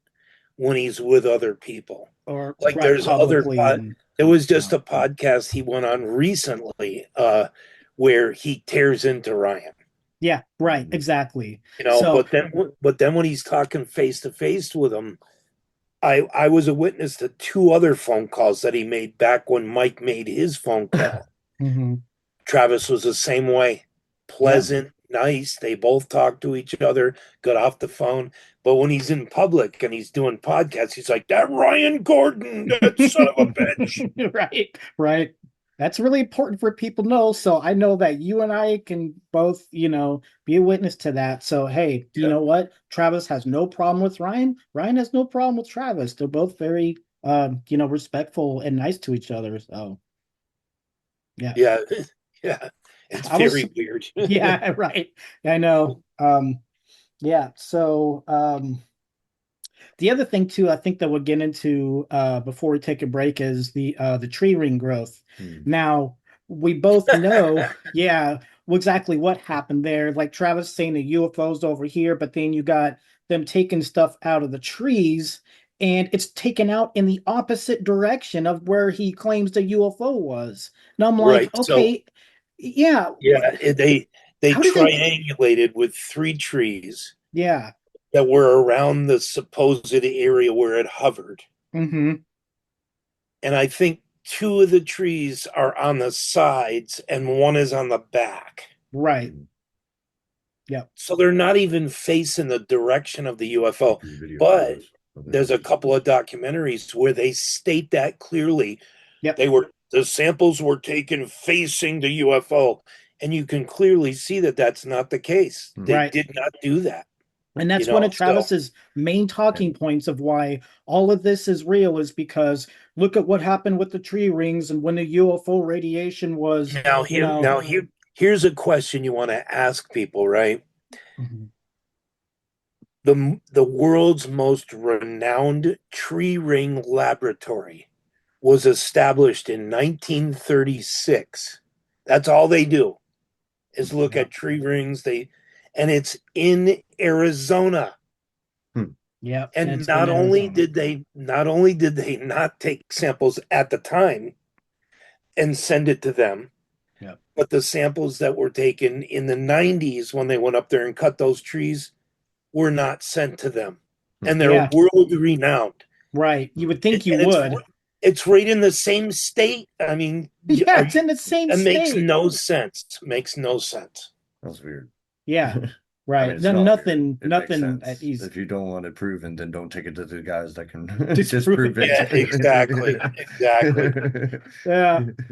when he's with other people. or Like right there's other publicly and there was just a podcast he went on recently where he tears into Ryan. yeah, right, exactly. But then when he's talking face to face with him, I was a witness to 2 other phone calls that he made back when Mike made his phone call. Travis was the same way. Pleasant, nice. They both talked to each other, got off the phone. But when he's in public and he's doing podcasts, he's like, that Ryan Gordon, that son of a bitch. Right. That's really important for people to know. So I know that you and I can both, be a witness to that. So, hey, you know what? Travis has no problem with Ryan. Ryan has no problem with Travis. They're both very, respectful and nice to each other. So, yeah. Yeah. It's very weird. Yeah, right. I know. Yeah. So, the other thing too, I think that we'll get into before we take a break is the tree ring growth. Now, we both know, exactly what happened there. Like Travis saying the UFOs over here, but then you got them taking stuff out of the trees, and it's taken out in the opposite direction of where he claims the UFO was. And I'm like, Right, okay, yeah, they how did triangulated with 3 trees yeah. that were around the supposed area where it hovered. Mm-hmm. And I think 2 of the trees are on the sides and one is on the back. Right. Yeah. So they're not even facing the direction of the UFO. But there's a couple of documentaries where they state that clearly. Yep. The samples were taken facing the UFO, and you can clearly see that that's not the case. They did not do that. And that's one of Travis's main talking points of why all of this is real, is because look at what happened with the tree rings and when the UFO radiation was. Here's a question you want to ask people, right? The world's most renowned tree ring laboratory was established in 1936. That's all they do is look at tree rings. And it's in Arizona. Yeah. And not only did they not take samples at the time and send it to them, but the samples that were taken in the 90s when they went up there and cut those trees were not sent to them. And they're world renowned. Right. You would think you would. It's right in the same state. I mean, it's in the same state. It makes no sense. Makes no sense. That's weird. Yeah. Right. I mean, Then nothing. If you don't want it proven, then don't take it to the guys that can disprove it. Yeah, exactly.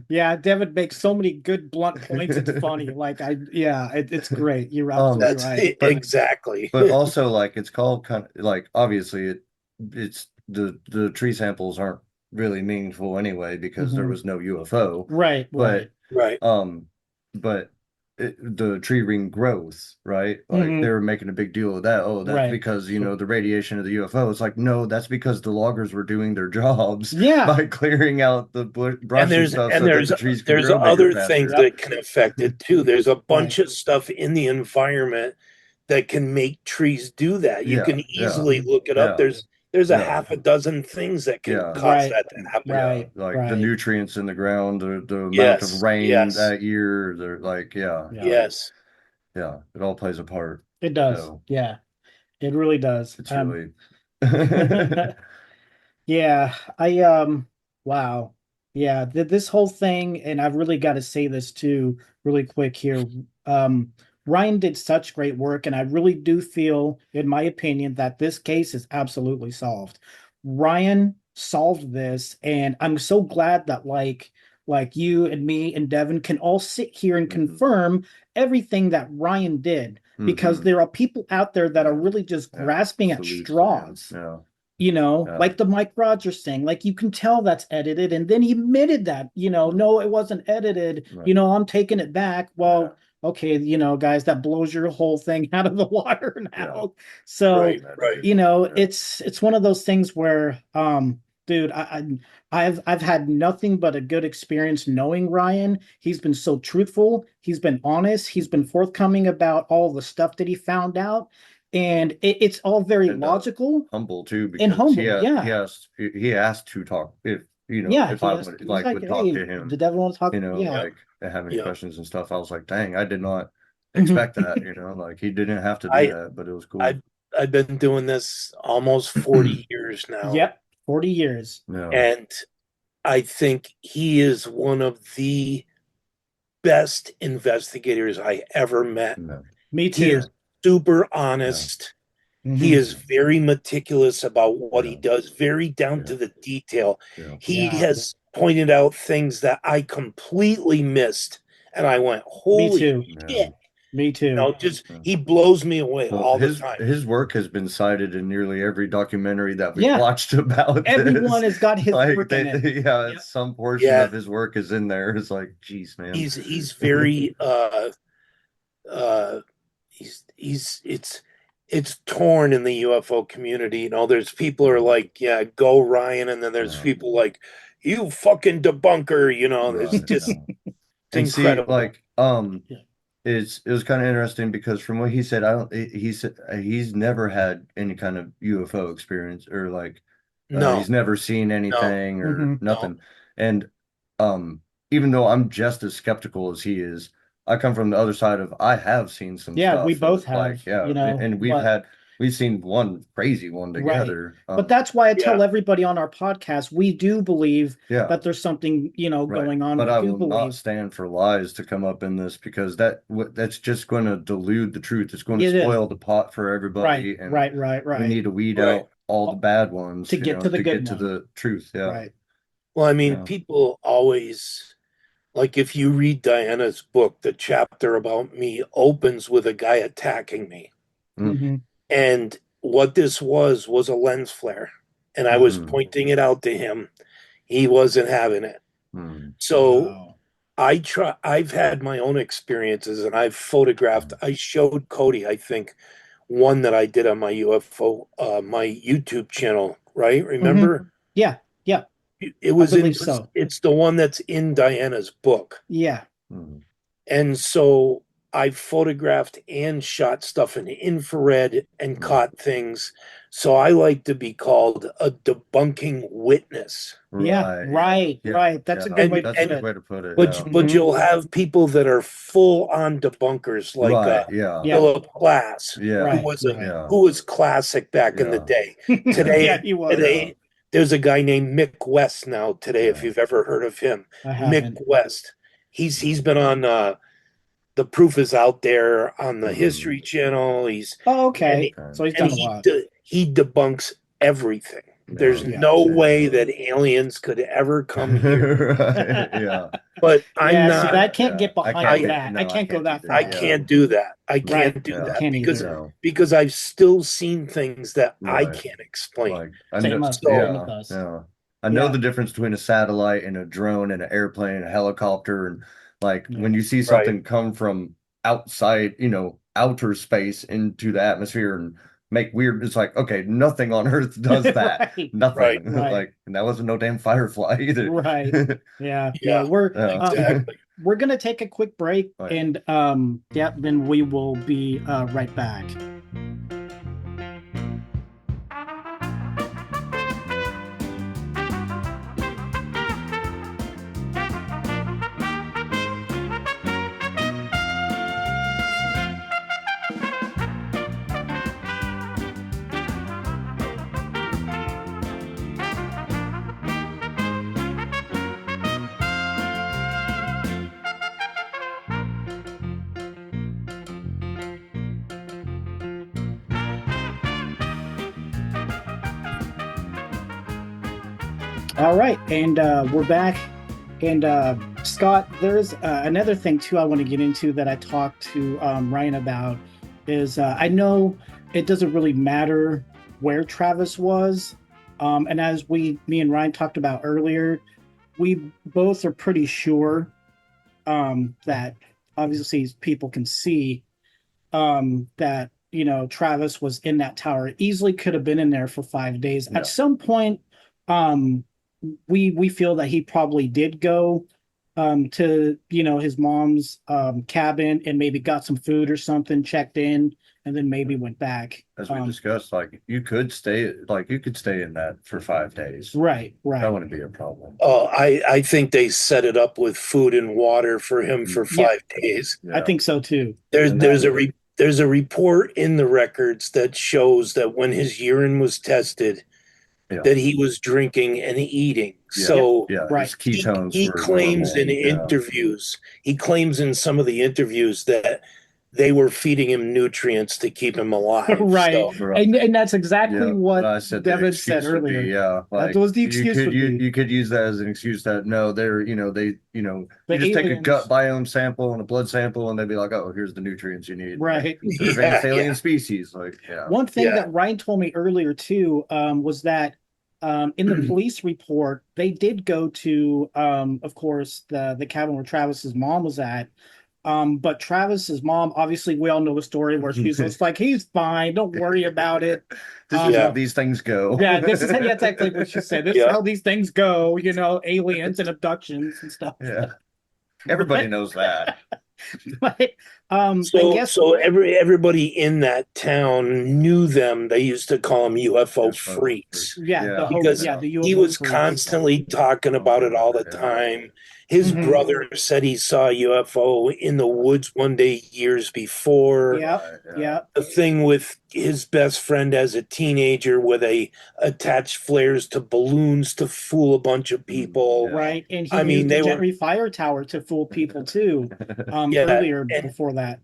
Yeah. Devin makes so many good blunt points. It's funny. It's great. You're absolutely right. Exactly. But also, like, it's called kind of like, obviously it's the tree samples aren't really meaningful anyway because there Mhm. was no UFO. Right, But Right. but the tree ring growth, right? Like Mhm. they were making a big deal of that. Oh, that's Right. because, you know, the radiation of the UFO. It's like, no, that's because the loggers were doing their jobs Yeah. by clearing out the brush and stuff so that the trees could there's grow bigger other faster. things that can affect it too. There's a bunch Right. of stuff in the environment that can make trees do that. You Yeah, can yeah, easily look it up. yeah. There's a Yeah. half a dozen things that can Yeah. cause Right. that to happen. Yeah, like the nutrients in the ground, the amount of Yes, rain yes, that year, they're like, Yeah. yes. yeah, it all plays a part. It does. So Yeah. It really does. it's really Yeah, wow. Yeah, this whole thing, and I've really got to say this too, really quick here. Ryan did such great work, and I really do feel, in my opinion, that this case is absolutely solved. Ryan solved this, and I'm so glad that like you and me and Devin can all sit here and confirm everything that Ryan did, because there are people out there that are really just grasping at straws. Yeah. You know, Yeah. like the Mike Rogers thing, like you can tell that's edited, and then he admitted that, no, it wasn't edited. Right. I'm taking it back. Well, okay, guys, that blows your whole thing out of the water now. So, Right. it's one of those things where, dude, I've had nothing but a good experience knowing Ryan. He's been so truthful. He's been honest. He's been forthcoming about all the stuff that he found out. And it's all very logical. Humble too, because And humble, he asked to talk if if I would would talk hey, to him, did everyone want to talk? like have any Yeah. questions and stuff. I was like, dang, I did not expect that, like he didn't have to do that, but it was cool. I've been doing this almost 40 years now. Yep, 40 years. Yeah. And I think he is one of the best investigators I ever met. No. Me too. He is super honest. He is very meticulous about what he does, very down to the detail. Yeah. He has pointed out things that I completely missed, and I went, "Holy shit!" Me too. He blows me away Well, all the time. His work has been cited in nearly every documentary that we watched about Everyone this. has got his work in it. Yeah, some portion of his work is in there. It's like, geez, man. He's very it's torn in the UFO community. There's people who are like, yeah, go Ryan, and then there's people like, you fucking debunker. It's just it's incredible. Like, it was kind of interesting because from what he said, he said he's never had any kind of UFO experience, or like he's never seen anything or nothing. And even though I'm just as skeptical as he is, I come from the other side of I have seen some stuff. We both have. And we've seen one crazy one together. Right. But that's why I tell everybody on our podcast, we do believe that there's something, going on. But I will not stand for lies to come up in this, because that's just going to dilute the truth. It's going to spoil the pot for everybody. Right. We need to weed out all the bad ones to get to the good, to the truth. Yeah. Right. Well, I mean, people always, like, if you read Diana's book, the chapter about me opens with a guy attacking me. And what this was a lens flare. And I was pointing it out to him. He wasn't having it. So I've had my own experiences, and I've photographed. I showed Cody, I think, one that I did on my UFO, my YouTube channel, right? Remember? Yeah. It was it's the one that's in Diana's book. Yeah. And so I photographed and shot stuff in infrared and caught things. So I like to be called a debunking witness. Right. That's a good way to put it. But you'll have people that are full on debunkers, like Philip Glass, who was classic back in the day. Today, there's a guy named Mick West now. Today, if you've ever heard of him, Mick West. He's been on The Proof Is Out There on the History Channel. So he's done a lot. He debunks everything. There's no way that aliens could ever come here. But I'm not. See, I can't get behind that. I can't go that far. I can't do that. I can't do that because I've still seen things that I can't explain. Same with us. I know Yeah. the difference between a satellite and a drone and an airplane, a helicopter, and like Yeah. when you see Right. something come from outside, outer space into the atmosphere and make weird, it's like, okay, nothing on Earth does that. Right. Nothing. Right. Like, and that wasn't no damn firefly either. Right. Yeah. Yeah, No, we're exactly. we're gonna take a quick break, Right. and yeah, then we will be right back. All right, and we're back. And Scott, there's another thing too I want to get into that I talked to Ryan about is I know it doesn't really matter where Travis was, and as me and Ryan talked about earlier, we both are pretty sure that obviously people can see that Travis was in that tower. Easily could have been in there for 5 days. Yeah. At some point, we feel that he probably did go to his mom's cabin and maybe got some food or something, checked in, and then maybe went back. As we discussed, like you could stay in that for 5 days. Right. That wouldn't be a problem. Oh, I think they set it up with food and water for him for Yeah. 5 days. Yeah. I think so too. There's a report in the records that shows that when his urine was tested, Yeah. that he was drinking and eating. Yeah. So Yeah, Right. his ketones he were claims normal. in Yeah. interviews, he claims in some of the interviews that they were feeding him nutrients to keep him alive. Right. So, Right. And that's exactly Yeah, what I said the Devin said excuse would be, earlier. yeah, like That was the excuse you could would be. you could use that as an excuse that no, they're you just take a aliens. gut biome sample and a blood sample and they'd be like, oh, here's the nutrients you need. Right. To advance Yeah, alien yeah. species. Like, yeah. One thing Yeah. that Ryan told me earlier too was that in the police report they did go to of course the cabin where Travis's mom was at, but Travis's mom, obviously we all know the story where she's just like, he's fine, don't worry about it. This is Yeah. how these things go. Yeah, this is exactly what she said. This is Yeah. how these things go, aliens and abductions and stuff. Yeah. Everybody knows that. But I So, guess everybody in that town knew them. They used to call them UFO freaks. yeah, Yeah. the whole, Because yeah, the UFO He was freaks. constantly talking about it all the Yeah. time. His Mhm. brother said he saw a UFO in the woods one day years before. Yeah. Right, Yeah. The thing with his best friend as a teenager where they attached flares to balloons to fool a bunch of people. Yeah. Right, and he I mean, used they the were- Gentry fire tower to fool people too. Yeah, Earlier and- before that.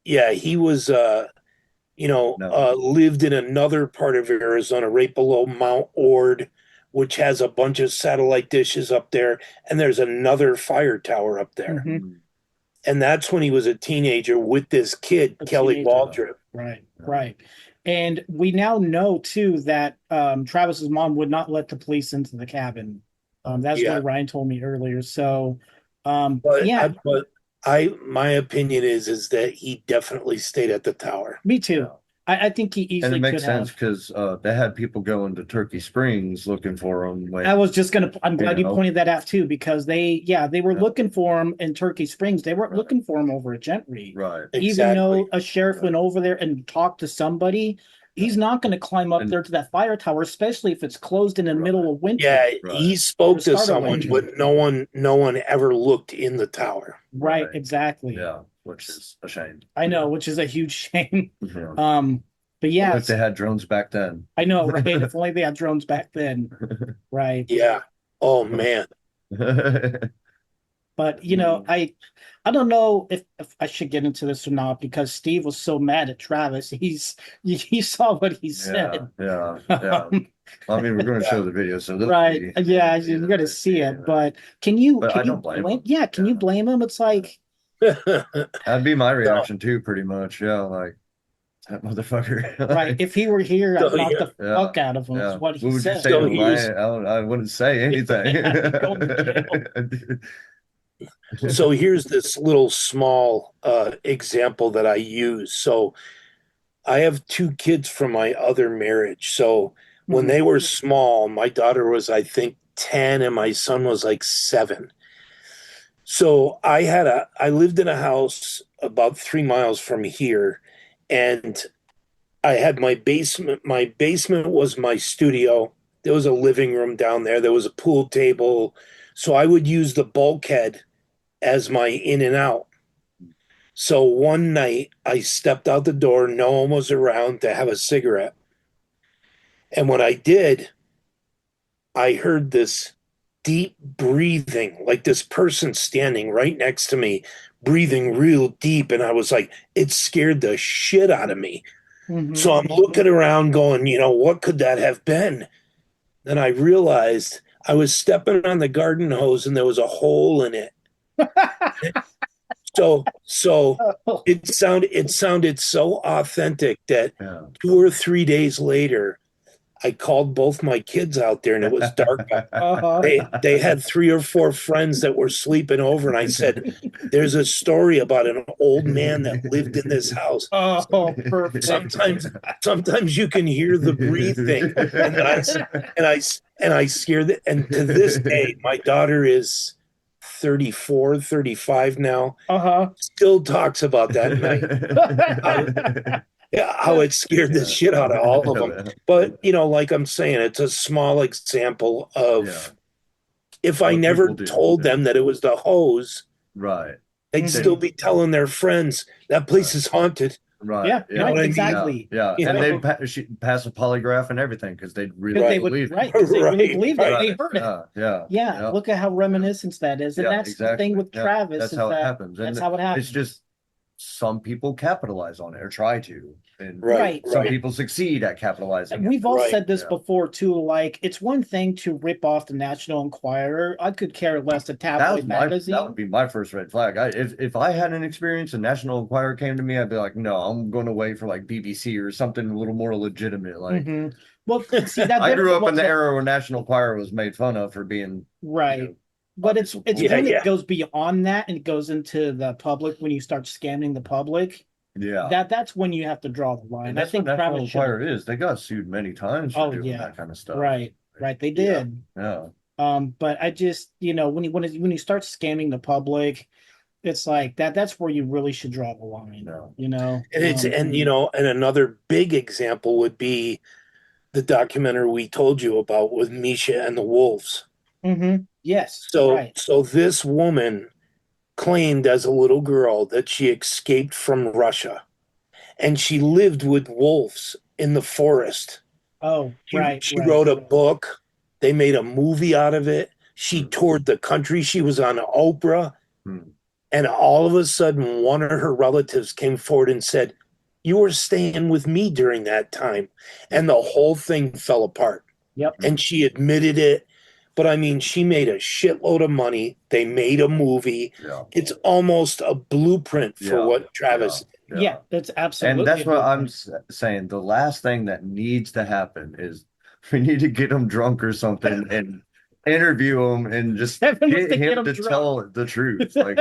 Yeah, he was No. lived in another part of Arizona right below Mount Ord, which has a bunch of satellite dishes up there, and there's another fire tower up there. Mhm. And that's when he was a teenager with this kid, A Kelly teenager. Waldrop. Right, Yeah. right. And we now know too that Travis's mom would not let the police into the cabin. That's Yeah. what Ryan told me earlier. So But yeah, my opinion is that he definitely stayed at the tower. me too. Yeah. I think he And easily it makes could have. sense because they had people going to Turkey Springs looking for him. I was just gonna. I'm glad you know. pointed that out too, because they were Yeah. looking for him in Turkey Springs. They weren't Right. looking for him over at Gentry. Right. Even though Exactly. a sheriff Right. went over there and talked to somebody, he's not going to climb up And- there to that fire tower, especially if it's closed in the Right. middle of winter. Yeah, Right. he spoke Or to start of someone, winter. but no one ever looked in the tower. Right, Right. exactly. Yeah, which is a shame. I know, which is a huge shame. Yeah. But yeah, If they had drones back then. I know, right? If only they had drones back then, right? Yeah. Oh man. But I don't know if I should get into this or not, because Steve was so mad at Travis. He saw what he said. Yeah. I mean, we're going to show the video, so this Right. will be- Yeah, you're gonna see it. But can you But can I you don't blame blame him. yeah, can you Yeah. blame him? It's like That'd be my reaction too, pretty much. Yeah, like That motherfucker. Right. If he were here, I'd So, knock yeah. the fuck out of him. Yeah. Is what he What would you said. say So to him? here's- I wouldn't say anything. Yeah, go to So here's this little small example that I use. So I have two kids from my other marriage. So when they were small, my daughter was, I think, 10 and my son was like 7. So I lived in a house about 3 miles from here, and I had my basement. My basement was my studio. There was a living room down there. There was a pool table. So I would use the bulkhead as my in and out. So one night I stepped out the door, no one was around to have a cigarette. And when I did, I heard this deep breathing, like this person standing right next to me, breathing real deep. And I was like, it scared the shit out of me. So I'm looking around going, what could that have been? Then I realized I was stepping on the garden hose and there was a hole in it. So it sounded so authentic that 2 or 3 days later, I called both my kids out there and it was dark. They had 3 or 4 friends that were sleeping over, and I said, "There's a story about an old man that lived in this house." Oh, perfect. Sometimes you can hear the breathing, and I scared it. And to this day, my daughter is 34, 35 now. Still talks about that night. How it scared the shit out of all of them. But, like I'm saying, it's a small example of if I What never people do, told them that it was the hose, Right. they'd still be telling their friends that place is haunted. Right. Yeah, You know what I mean? exactly. Yeah. You And know? they'd pass a polygraph and everything because they'd really Because they would, believe it. right? Because they really Right, believed it. right. They heard it. Yeah, look at how reminiscent that is, and Yeah, that's the thing with Yeah, Travis. that's is how it that happens. And That's how it happens. It's just some people capitalize on it or try to. And Right. some people succeed at capitalizing. We've all Right, said this yeah. before too. Like, it's one thing to rip off the National Enquirer. I could care less a tabloid magazine. That would be my first red flag. If I had an experience and National Enquirer came to me, I'd be like, no, I'm going to wait for like BBC or something a little more legitimate. Like, Well, see that I grew up in the well, era where National Enquirer was made fun of for being right. But it's Yeah, when yeah. it goes beyond that and it goes into the public, when you start scamming the public. yeah. That's when you have to draw the line. And I that's think what National Travis should. Enquirer is. They got sued many times for Oh, doing yeah. that kind of stuff. Right, they did. Yeah. But I just, when you start scamming the public, it's like that's where you really should draw the line. No. And another big example would be the documentary we told you about with Misha and the Wolves. Yes. So right. so this woman claimed as a little girl that she escaped from Russia and she lived with wolves in the forest. Oh, She wrote a book. They made a movie out of it. She toured the country. She was on Oprah. And all of a sudden, one of her relatives came forward and said, "You were staying with me during that time." And the whole thing fell apart. Yep. And she admitted it. But I mean, she made a shitload of money. They made a movie. Yeah. It's almost a blueprint for what Travis. Yeah, that's absolutely. And that's what I'm blueprint. saying. The last thing that needs to happen is we need to get them drunk or something and interview them and just get him to tell the truth. Like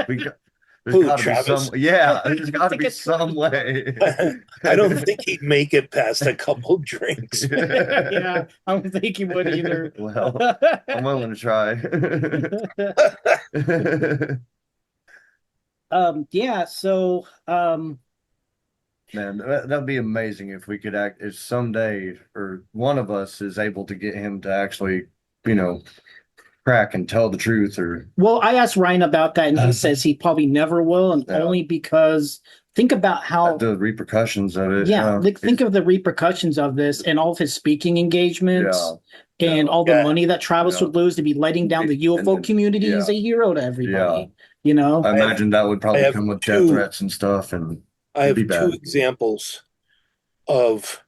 there's got to be some. Yeah, there's got to be some way. I don't think he'd make it past a couple drinks. Yeah, I don't think he would either. Well, I'm willing to try. Yeah. So, Man, that'd be amazing if we could if someday or one of us is able to get him to actually, crack and tell the truth well, I asked Ryan about that and he says he probably never will. And only because think about how the repercussions of it. Yeah. Think of the repercussions of this and all of his speaking engagements and all the money that Travis would lose to be letting down the UFO community. He's a hero to everybody, I imagine that would probably come with death two- threats and stuff. And I have it'd be two bad. examples of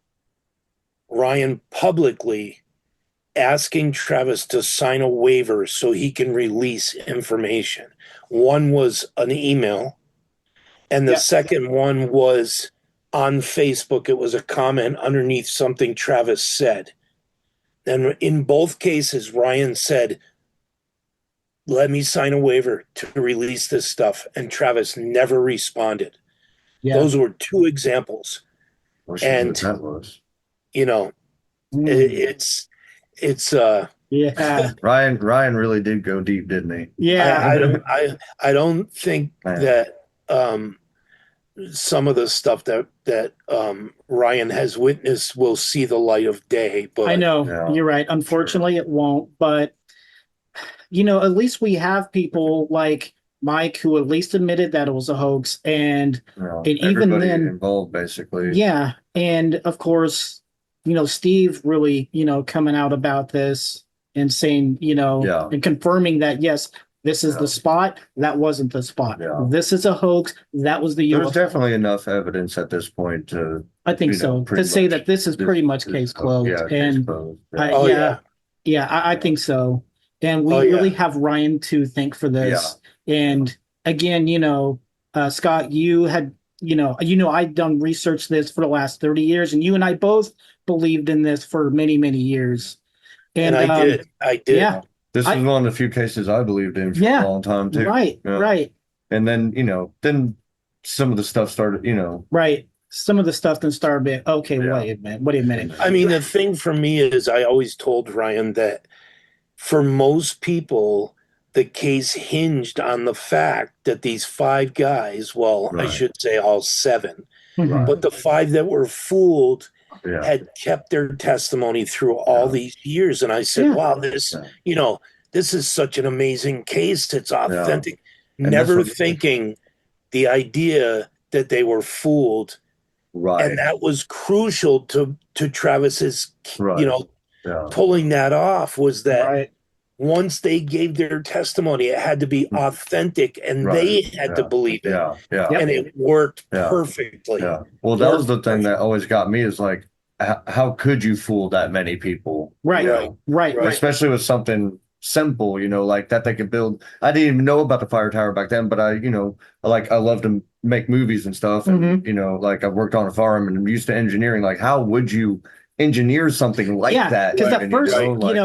Ryan publicly asking Travis to sign a waiver so he can release information. One was an email, and the second one was on Facebook. It was a comment underneath something Travis said. And in both cases, Ryan said, let me sign a waiver to release this stuff. And Travis never responded. Yeah. Those were two examples. And, that was. you know, it's Yeah. Ryan really did go deep, didn't he? Yeah. I don't think Man. that some of the stuff that Ryan has witnessed will see the light of day. But I know Yeah. you're right. Unfortunately, it won't. But at least we have people like Mike who at least admitted that it was a hoax, and even everybody then, involved basically. yeah, and of course, Steve really, coming out about this and saying, Yeah. and confirming that yes, this is Yeah. the spot. That wasn't the spot. Yeah. This is a hoax. That was the There's UFO. definitely enough evidence at this point to I think you know, so, to pretty say much that this is pretty much this- case closed. Yeah, case And closed. Oh, yeah, I think so. And we Oh, yeah. really have Ryan to thank for this. And again, Scott, you had, I'd done research this for the last 30 years, and you and I both believed in this for many, many years. And I did. Yeah. This I- was one of the few cases I believed in for Yeah. a long time too. Right, Yeah. right, And then, then some of the stuff started, right. Some of the stuff then started being, okay, Yeah. wait a minute. I mean, the thing for me is I always told Ryan that for most people, the case hinged on the fact that these 5 guys, well, I Right. should say all 7, Mhm. but the 5 that were fooled yeah. had kept their testimony through all Yeah. these years. And I said, Yeah. wow, this, Yeah. this is such an amazing case. It's authentic. And Never that's what- thinking the idea that they were fooled. Right. And that was crucial to Travis's, Right. Yeah. pulling that off, was that Right. once they gave their testimony, it had to be authentic, and Right. they had to Yeah. believe it. Yeah. Yeah. Yep. And it worked Yeah. perfectly. Yeah. Well, that was the thing that always got me is like, how could you fool that many people? Right, You Right. know? right. Especially with something simple, like that they could build. I didn't even know about the fire tower back then, but I love to make movies and stuff. And, I worked on a farm and I'm used to engineering. Like, how would you engineer something like Yeah, that? because Even, at first, that's you were what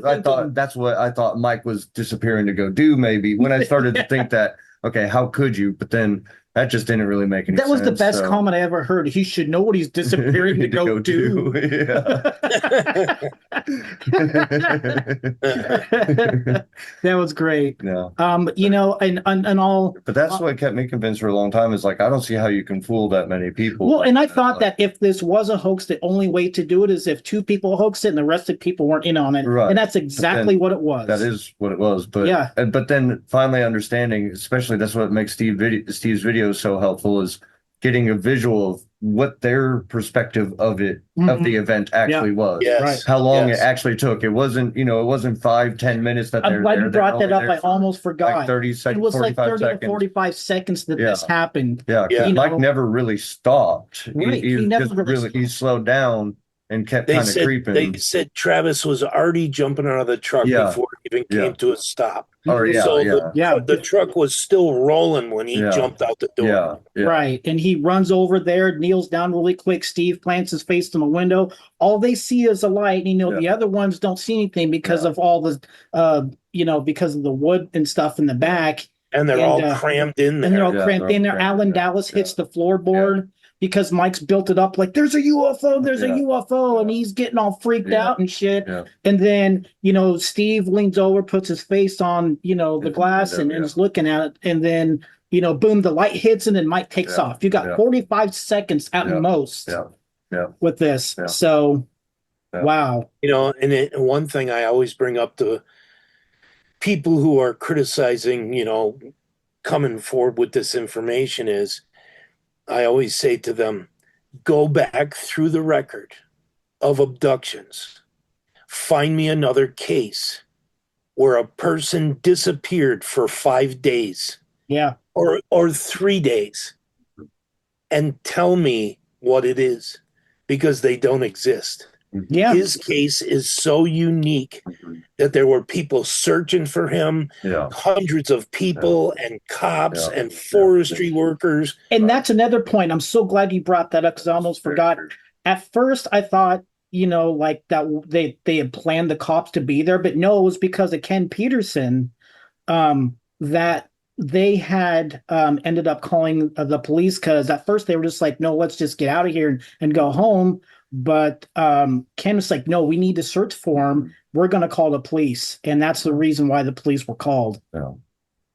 I thought. thinking- That's what I thought Mike was disappearing to go do. Maybe when I started to think that, okay, how could you? But then that just didn't really make any sense. That was the best so- comment I ever heard. He should know what he's disappearing to go do. Yeah. That was great. Yeah. And all. But that's what kept me convinced for a long time is like, I don't see how you can fool that many people. Well, and I Like thought that if this was a hoax, the only way to do it is if 2 people hoaxed it and the rest of the people weren't in on it. Right. And that's exactly what it was. That is what it was. But Yeah. But then finally understanding, especially that's what makes Steve's videos so helpful, is getting a visual of what their perspective of it, of the event actually was. Yes. Right. How long Yes. it actually took. It wasn't 5-10 minutes that I'm they're glad there. you They're brought that only up. there I for almost forgot. like 30 It seconds, was like 45 30 to seconds. 45 seconds that Yeah. this happened. Yeah, 'cause Yeah. Mike never really stopped. Right, he He never just really really he slowed down and kept kind of creeping. They said Travis was already jumping out of the truck Yeah. before it even Yeah. came to a stop. Oh yeah, So yeah, the truck was still rolling when he Yeah. jumped out the door. yeah. Right. And he runs over there, kneels down really quick. Steve plants his face in the window. All they see is a light. And, Yeah. the other ones don't see anything because of all the, because of the wood and stuff in the back. And they're And, all crammed in there. And they're all Yeah, cramped they're in all there. cramped, Alan yeah, Dallas hits yeah. the floorboard because Mike's built it up like, there's a UFO, there's a Yeah. UFO. And he's getting all freaked Yeah. out and shit. Yeah. And then, Steve leans over, puts his face on, the glass and Yeah. is looking at it. And then, boom, the light hits and then Mike takes Yeah. off. You got Yeah. 45 seconds at Yeah. most Yeah. Yeah. with this. Yeah. So, Yeah. wow. And one thing I always bring up to people who are criticizing, coming forward with this information is I always say to them, go back through the record of abductions. Find me another case where a person disappeared for 5 days Yeah. or 3 days and tell me what it is, because they don't exist. Yeah. His case is so unique that there were people searching for him, Yeah. hundreds of people and cops Yeah. and forestry workers. And that's another point. I'm so glad you brought that up because I almost forgot. At first, I thought, like that they had planned the cops to be there, but no, it was because of Ken Peterson that they had ended up calling the police because at first they were just like, no, let's just get out of here and go home. But Ken was like, no, we need to search for him. We're going to call the police. And that's the reason why the police were called. Yeah.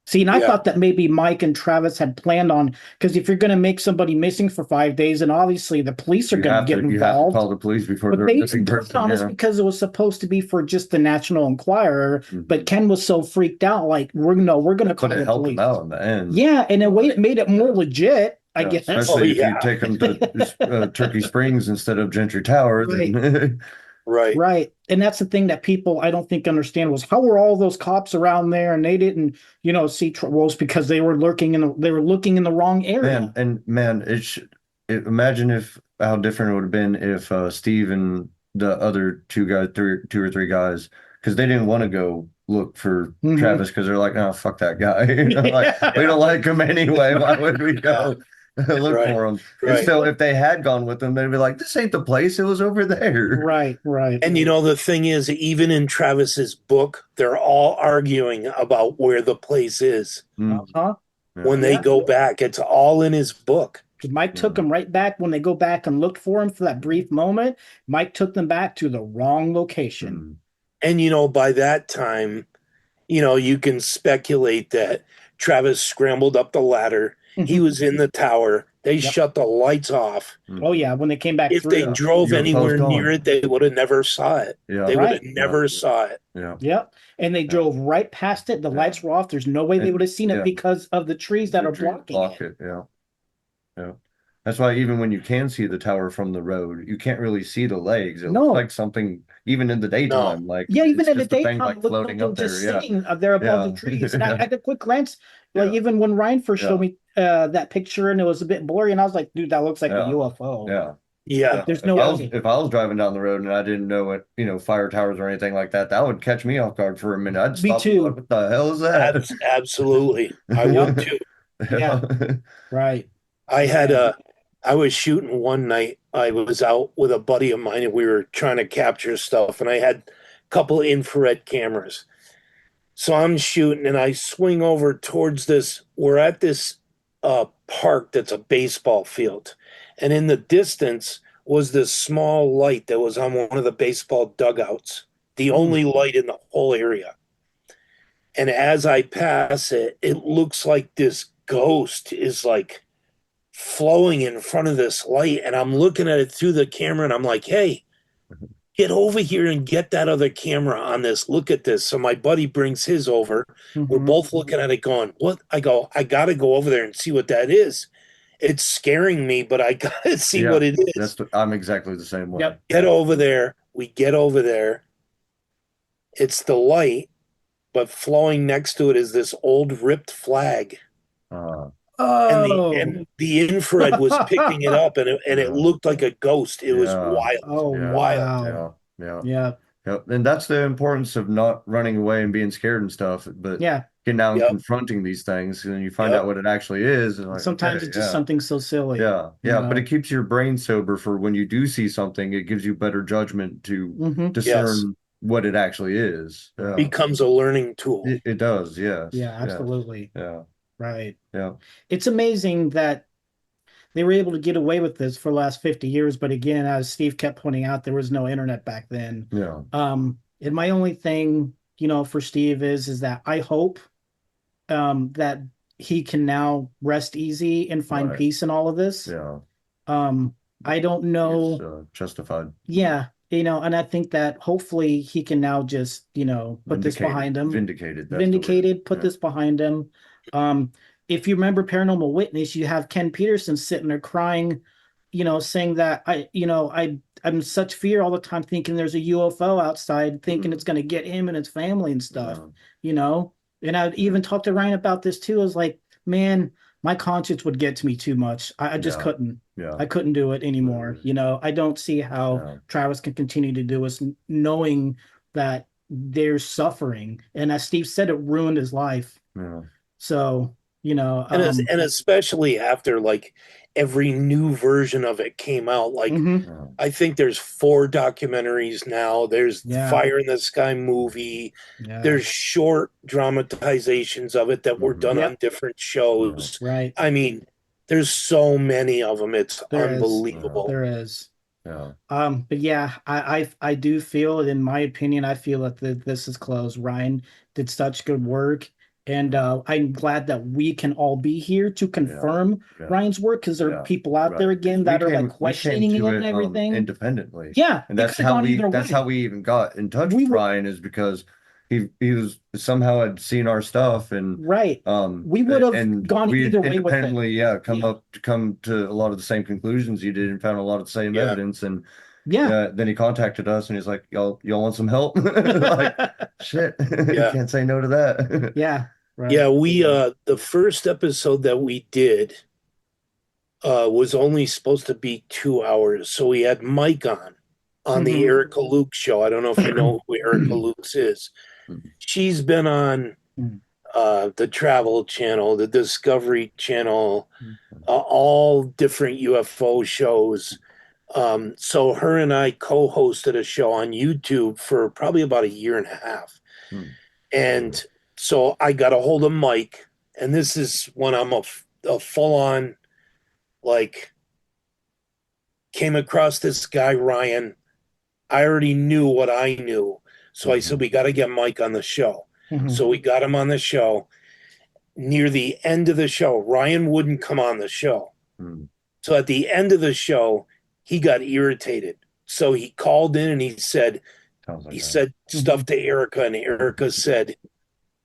See, and I thought that maybe Mike and Travis had planned on, because if you're going to make somebody missing for 5 days, and obviously the police are going to get involved. You have to call the police before but they're they missing put person. on us because it was supposed to be for just the National Enquirer. But Ken was so freaked out, like we're going to call But it the helped police. him out in the end. Yeah, and in a way, it made it more legit. I guess. Especially if you take them to Turkey Springs instead of Gentry Tower. Then Right. And that's the thing that people I don't think understand was how were all those cops around there and they didn't, see wolves because they were looking in the wrong area. Imagine how different it would have been if Steve and the other two or three guys, because they didn't want to go look for Travis because they're like, oh, fuck that guy. We don't like him anyway. Why would we go? Look for him. And so if they had gone with them, they'd be like, this ain't the place, it was over there. Right. And the thing is, even in Travis's book, they're all arguing about where the place is. When they go back, it's all in his book. Mike took them right back when they go back and looked for him for that brief moment. Mike took them back to the wrong location. And by that time, you can speculate that Travis scrambled up the ladder. He was in the tower. They shut the lights off. Oh yeah, when they came back. If they drove anywhere near it, they would have never saw it. They would have never saw it. Yep. And they drove right past it. The lights were off. There's no way they would have seen it because of the trees that are blocking it. Yeah. That's why even when you can see the tower from the road, you can't really see the legs. It looks like something, even in the daytime, even in the daytime, like floating up there, sitting there above the trees. And I had a quick glance, even when Ryan first showed me that picture, and it was a bit blurry, and I was like, dude, that looks like a UFO. Yeah. There's no way. If I was driving down the road and I didn't know what, fire towers or anything like that, that would catch me off guard for a minute. I'd stop. Me too. What the hell is that? Absolutely. I would too. Yeah. Right. I was shooting one night. I was out with a buddy of mine and we were trying to capture stuff, and I had a couple of infrared cameras. So I'm shooting and I swing over towards we're at this park that's a baseball field. And in the distance was this small light that was on one of the baseball dugouts, the only light in the whole area. And as I pass it, it looks like this ghost is like flowing in front of this light, and I'm looking at it through the camera and I'm like, hey, get over here and get that other camera on this. Look at this. So my buddy brings his over. We're both looking at it going, what? I go, I gotta go over there and see what that is. It's scaring me, but I gotta see what it is. I'm exactly the same way. Yep. Get over there. We get over there. It's the light, but flowing next to it is this old ripped flag. And the infrared was picking it up, and it looked like a ghost. It was wild. Wild. Yeah. And that's the importance of not running away and being scared and stuff, but getting out and confronting these things, and you find out what it actually is. And sometimes it's just something so silly. But it keeps your brain sober for when you do see something. It gives you better judgment to discern what it actually is. Becomes a learning tool. It does. Yes. Yeah, absolutely. Yeah. Right. Yeah. It's amazing that they were able to get away with this for the last 50 years. But again, as Steve kept pointing out, there was no internet back then. Yeah. And my only thing, for Steve is that I hope that he can now rest easy and find peace in all of this. Yeah. I don't know. Justified. Yeah. And I think that hopefully he can now just, put this behind him. Vindicated. Put this behind him. If you remember Paranormal Witness, you have Ken Peterson sitting there crying, saying that I'm in such fear all the time, thinking there's a UFO outside, thinking it's going to get him and his family and stuff, And I even talked to Ryan about this too. I was like, man, my conscience would get to me too much. I just Yeah. couldn't. Yeah. I couldn't do it anymore. You know, I don't see how Yeah. Travis can continue to do this, knowing that they're suffering. And as Steve said, it ruined his life. Yeah. So, and especially after like every new version of it came out, like mhm, Yeah. I think there's 4 documentaries now. There's the Yeah. Fire in the Sky movie. yeah, There's short dramatizations of it that were done Yep. on different shows. right. I mean, there's so many of them. It's There is. unbelievable. There is. Yeah. But yeah, I do feel, in my opinion, I feel that this is closed. Ryan did such good work, and I'm glad that we can all be here to confirm Yeah. Ryan's work, because there are Yeah. people out Right. there again We that are came- like we came questioning to it and everything. independently. Yeah, And it that's could've gone either that's way. how we even got in touch We with were- Ryan, is because he was somehow had seen our stuff, and Right. We would have and gone we either way with it. independently come to a lot of the same conclusions you did, and found a lot of the same Yeah. evidence. And Yeah. then he contacted us, and he's like, y'all want some help? Like, shit. Yeah. Can't say no to that. Yeah. Right. Yeah, we the first episode that we did was only supposed to be 2 hours. So we had Mike on the Mhm. Erica Luke show. I don't know if you know who Erica Luke's is. Mhm. She's been on Mhm. the Travel Channel, the Discovery Channel, Mhm. all different UFO shows. So her and I co-hosted a show on YouTube for probably about a year and a half. Hmm. And so I got a hold of Mike, and this is when I'm a full-on, like, came across this guy, Ryan. I already knew what I knew. So I said, we got to get Mike on the show. Mhm. So we got him on the show. Near the end of the show, Ryan wouldn't come on the show. Hmm. So at the end of the show, he got irritated. So he called in and he said Sounds like that. said stuff to Erica, and Erica said,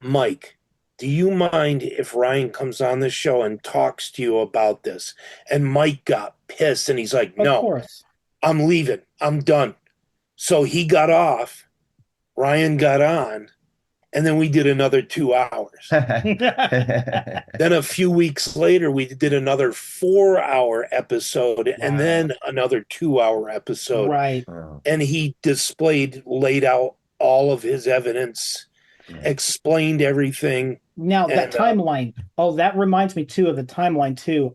Mike, do you mind if Ryan comes on the show and talks to you about this? And Mike got pissed, and he's like, Of no, course. I'm leaving. I'm done. So he got off. Ryan got on, and then we did another 2 hours. Then a few weeks later, we did another 4-hour episode, and Wow. then another 2-hour episode. Right. Oh, And he laid out all of his evidence, yeah. explained everything. Now that And, timeline. Oh, that reminds me too of the timeline too.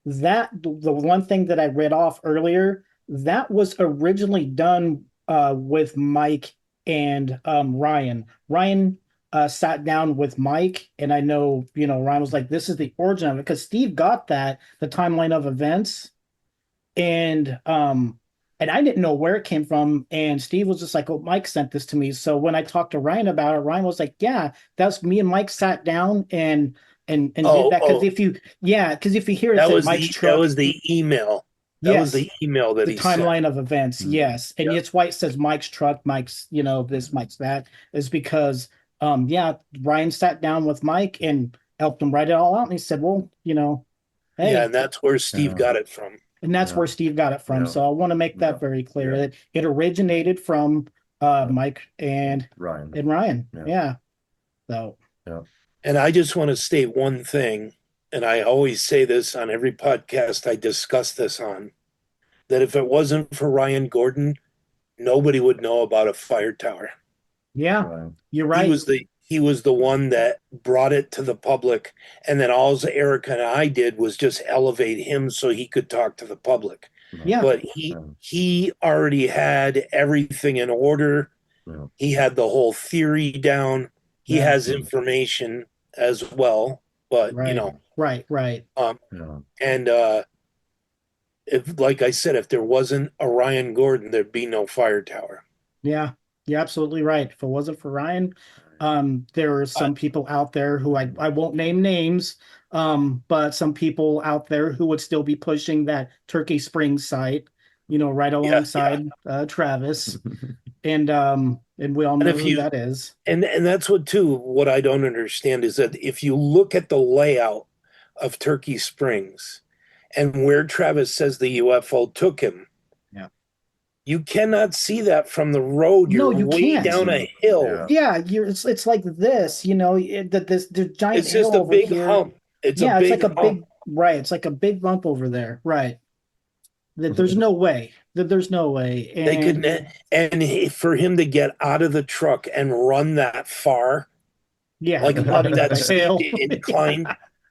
That the one thing that I read off earlier, that was originally done with Mike and Ryan. Ryan sat down with Mike, and I know, Ryan was like, this is the origin of it, because Steve got the timeline of events, and I didn't know where it came from, and Steve was just like, oh, Mike sent this to me. So when I talked to Ryan about it, Ryan was like, yeah, that's me and Mike sat down and did that, because if you hear it that said was Mike's the truck, that was the email. That was yes, the email that the he sent. timeline of events, Mhm. yes, and Yeah. it's why it says Mike's truck, Mike's, this, Mike's that, is because Ryan sat down with Mike and helped him write it all out, and he said, well, hey, Yeah, and that's where Steve Yeah. got it from. and that's Yeah. where Steve got it from. Yeah. So I want to make that Yeah. very clear, Yeah. that it originated from Mike and Ryan. Ryan. Yeah. Yeah. So And I just want to state one thing, and I always say this on every podcast I discuss this on, that if it wasn't for Ryan Gordon, nobody would know about a fire tower. yeah, Ryan. you're right. He was the one that brought it to the public, and then all Erica and I did was just elevate him so he could talk to the public. Yeah. But Yeah. he already had everything in order. Yeah. He had the whole theory down. He Yeah. has information as well, but Right. Right. Yeah. and if, like I said, if there wasn't a Ryan Gordon, there'd be no fire tower. Yeah. You're absolutely right. If it wasn't for Ryan, there are some people out there who I won't name names, but some people out there who would still be pushing that Turkey Springs site, right alongside Travis, and we all know if who you- that is. And that's what I don't understand is that if you look at the layout of Turkey Springs and where Travis says the UFO took him, Yeah. you cannot see that from the road. No, You're you way can't. down a hill. Yeah. Yeah, it's like this, the giant It's just hill a over big here. hump. It's Yeah, a it's big like a hump. big right. It's like a big bump over there. Right. That there's no way. That there's no way. They And could, for him to get out of the truck and run that far, yeah, like up running that the steep hill. incline,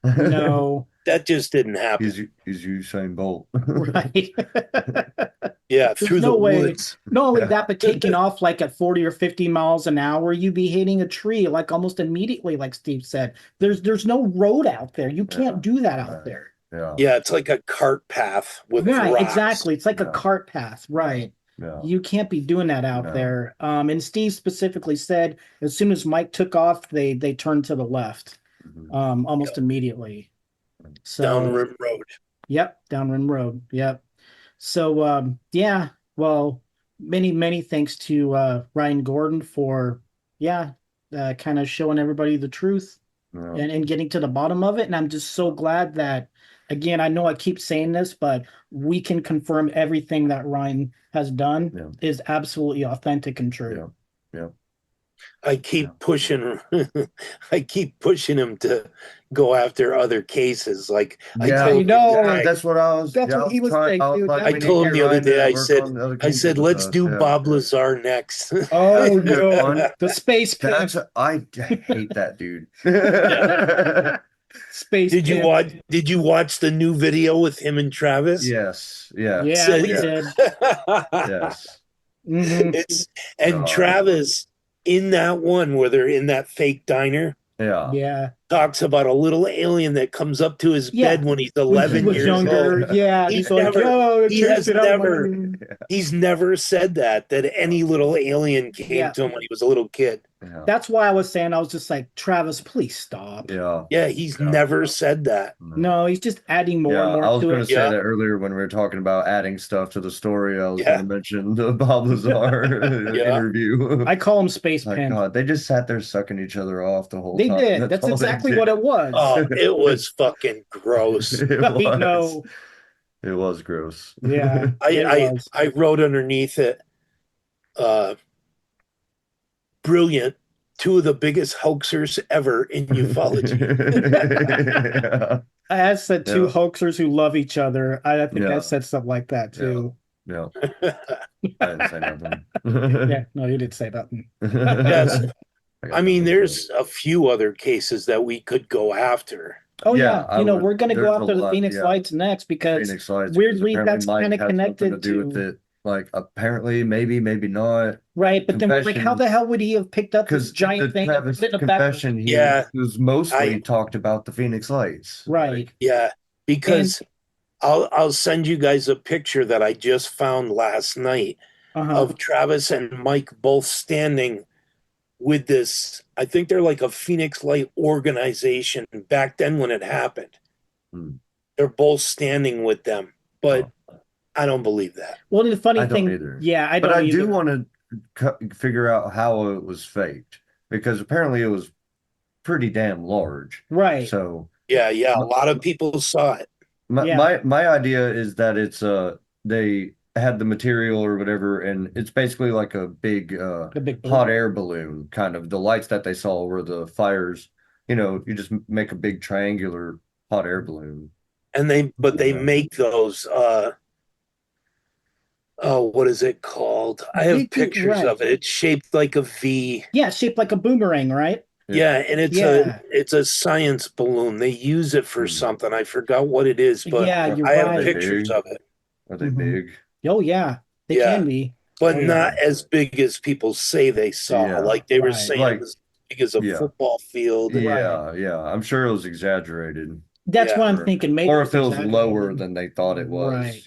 No. that just didn't happen. He's Usain Bolt. Right. Yeah, There's through the no way. woods. Not only that, but taking off like at 40 or 50 miles an hour, you'd be hitting a tree like almost immediately, like Steve said. There's no road out there. You can't do that out there. Yeah. Yeah, it's like a cart path with Right, rocks. exactly. It's like a Yeah. cart path, right? Yeah. You can't be doing that out No. there. And Steve specifically said as soon as Mike took off, they turned to the left, Mhm. almost immediately. So Down Rim Road. Yep, down Rim Road. Yep. So yeah, well, many thanks to Ryan Gordon for kind of showing everybody the truth Yeah. and getting to the bottom of it. And I'm just so glad that, again, I know I keep saying this, but we can confirm everything that Ryan has done is absolutely authentic and true. Yeah. I keep pushing I keep pushing him to go after other cases. Like I told that's what I was. That's what he was saying, dude. I told him the other day, I said, let's do Bob Lazar next. Oh no, the space pimp. I hate that dude. Space Did you pimp. Did you watch the new video with him and Travis? Yes. Yeah. Yeah, we did. Yes. Mhm. Travis in that one where they're in that fake diner. Yeah. Talks about a little alien that comes up to his bed when he's 11 was years younger. old. Yeah, he's like, never, "Yo, he has check it out, never, man." he's never said that any little alien came to him when he was a little kid. That's why I was saying, I was just like, Travis, please stop. Yeah, he's never said that. No, he's just adding more and more I was to going it. to say that earlier when we were talking about adding stuff to the story. I was going to mention the Bob Lazar interview. I call him Space Pimp. God, they just sat there sucking each other off the whole They time. did. That's all they exactly did. what it was. Oh, it was fucking gross. It I was. know. It was gross. Yeah. I wrote underneath it, brilliant. Two of the biggest hoaxers ever in ufology. I said two hoaxers who love each other. I think I said something like that too. Yeah. I didn't say nothing. Yeah, no, you didn't say nothing. Yes. I mean, there's a few other cases that we could go after. Oh yeah, we're going to go after the Phoenix Lights next because Phoenix Lights, weirdly that's Mike kind of had connected something to do with to it. Like apparently, maybe not. Right, but then we're like, how the hell would he have picked up this giant thing? Travis in the back of- confession, he was mostly talked about the Phoenix Lights. Right. Yeah, because I'll send you guys a picture that I just found last night of Travis and Mike both standing with this. I think they're like a Phoenix Light organization back then when it happened. They're both standing with them, but I don't believe that. Well, the funny thing, either. yeah, I don't. But I either. do want to figure out how it was faked because apparently it was pretty damn large. Right. So yeah, a lot of people saw it. My idea is that it's they had the material or whatever, and it's basically like a big hot air balloon kind of. The lights that they saw were the fires. You just make a big triangular hot air balloon. And they make those. What is it called? I have pictures of it. It's shaped like a V. Yeah, shaped like a boomerang, right? Yeah, and it's a science balloon. They use it for something. I forgot what it is, but I have pictures of it. Are they big? Oh yeah, they can be, but not as big as people say they saw. Like they were saying, it was as big as a football field. Yeah. I'm sure it was exaggerated. That's what I'm thinking. Maybe or if it was lower than they thought it was.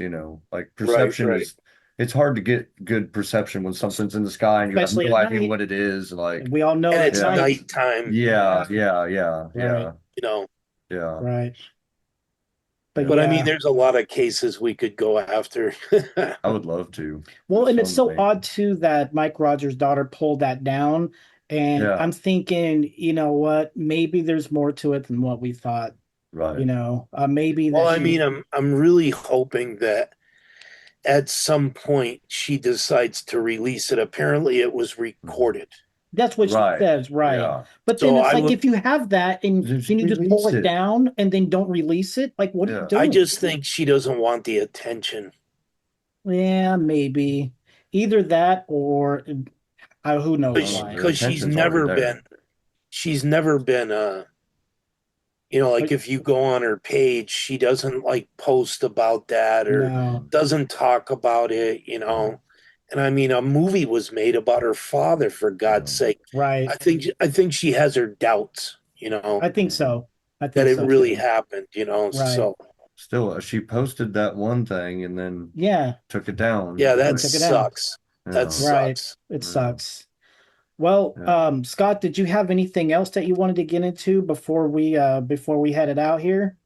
Like perception is. It's hard to get good perception when something's in the sky and you have no idea what it is. Like we all know, and it's nighttime. Yeah. Right. But I mean, there's a lot of cases we could go after. I would love to. Well, and it's so odd too that Mike Rogers' daughter pulled that down, and I'm thinking, you know what? Maybe there's more to it than what we thought. Right. Maybe. Well, I mean, I'm really hoping that at some point she decides to release it. Apparently, it was recorded. That's what she Right. says, right? Yeah. But So then it's I like would- if you have that and Just then you just pull release it it. down and then don't release it, like what are you Yeah. doing? I just think she doesn't want the attention. Yeah, maybe either that or who knows Oh, why. the Because attention's already there. she's never been like if you go on her page, she doesn't like post about that or No, doesn't talk about it, And I mean, a movie was made about her father, for God's sake. right? I think she has her doubts, I think so. I that think it so really too. happened, Right. So Still, she posted that one thing and then Yeah, took it down. yeah, that Like, took it down. sucks. yeah. That Right. sucks. It Yeah. sucks. Well, Yeah. Scott, did you have anything else that you wanted to get into before we headed out here?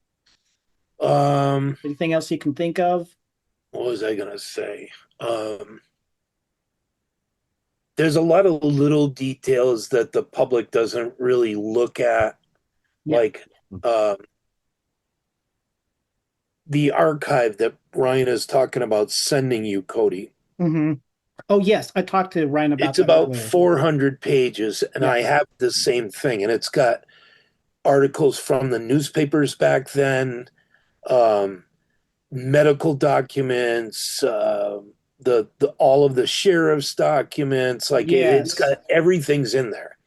Anything else you can think of? What was I gonna say? There's a lot of little details that the public doesn't really look at, Yeah. like the archive that Ryan is talking about sending you, Cody. Mm-hmm. Oh yes, I talked to Ryan about It's that about earlier. 400 pages, and Yeah. I have the same thing, and it's got articles from the newspapers back then, medical documents, the all of the sheriff's documents, like it's got everything's in there.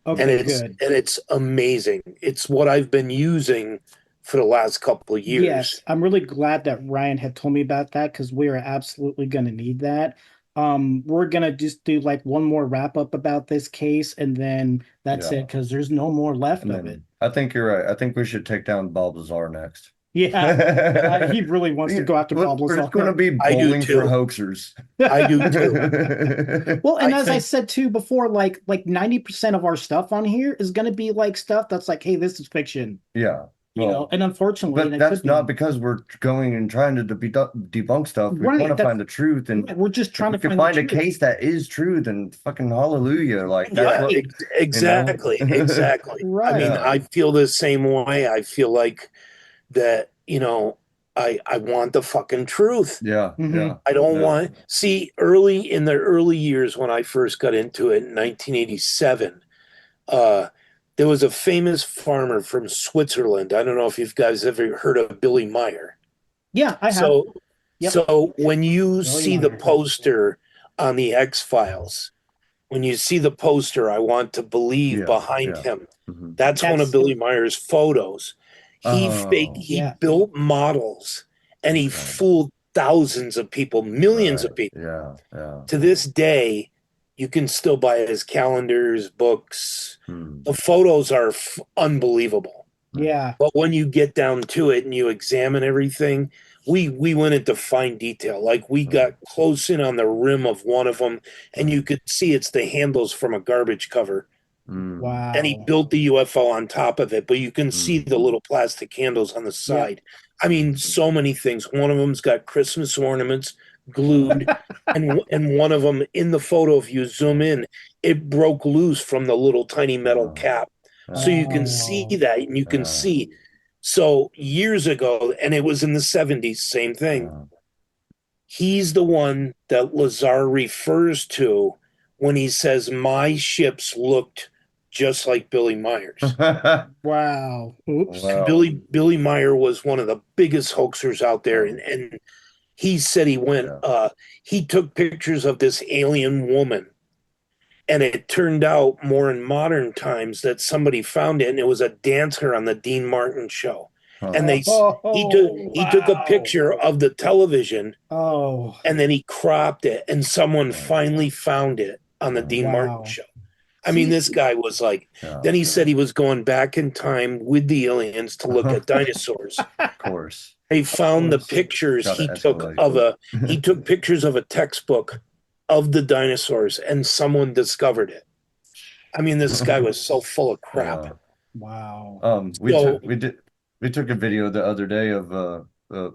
Okay, and good. it's amazing. It's what I've been using for the last couple of years. Yes, I'm really glad that Ryan had told me about that because we are absolutely going to need that. We're gonna just do like one more wrap up about this case, and then that's Yeah. it because there's no more left And of then it. I think you're right. I think we should take down Bob Lazar next. Yeah, he really wants to go after Bob There's Lazar. going to be I do bowling for too. hoaxers. I do too. Well, and I as I think- said too before, like 90% of our stuff on here is going to be like stuff that's like, hey, this is fiction, Yeah. you know. And unfortunately, But it that's could not be. because we're going and trying to debunk stuff. We Right, want to that's- find the truth, and We're just if trying we to can find find the a truth. case that is true, then fucking hallelujah! Like that's Yeah, what exactly, you know? exactly. I mean, Right. I feel the same way. I feel like that, I want the fucking truth. Yeah, Mhm. yeah. I don't Yeah. want early in the early years when I first got into it in 1987, there was a famous farmer from Switzerland. I don't know if you guys ever heard of Billy Meyer. Yeah, I have. So Yep. so when you Billy see the Meyer. poster on the X-Files, when you see the poster, I want to believe Yeah, behind yeah. him. Mhm. That's one of Billy Meyer's photos. He Oh. Yeah. built models and he Okay. fooled thousands of people, millions of Right. people. Yeah, yeah. To this day, you can still buy his calendars, books. Hmm. The photos are unbelievable. Yeah. But when you get down to it and you examine everything, we went into fine detail. Like we got close in on the rim of one of them, and you could see it's the handles from a garbage cover. Hmm. Wow. And he built the UFO on top of it, but you can see the little plastic handles on the side. I mean, so many things. One of them's got Christmas ornaments glued, and one of them in the photo, if you zoom in, it broke loose from the little tiny metal cap. So you can see that, and you can see. So years ago, and it was in the 70s, same thing. Yeah. He's the one that Lazar refers to when he says, my ships looked just like Billy Meyer's. Wow. Oops. Wow. Billy Meyer was one of the biggest hoaxers out there, and he said he went. He took pictures of this alien woman, and it turned out more in modern times that somebody found it, and it was a dancer on the Dean Martin show. And he took a Wow. picture of the television, Oh. and then he cropped it, and someone finally found it on the Dean Wow. Martin show. I mean, this guy was like, then he said he was going back in time with the aliens to look at dinosaurs. Of course. They found the pictures Gotta he took escalate. he took pictures of a textbook of the dinosaurs, and someone discovered it. I mean, this guy was so full of crap. Yeah. Wow. We took a video the other day of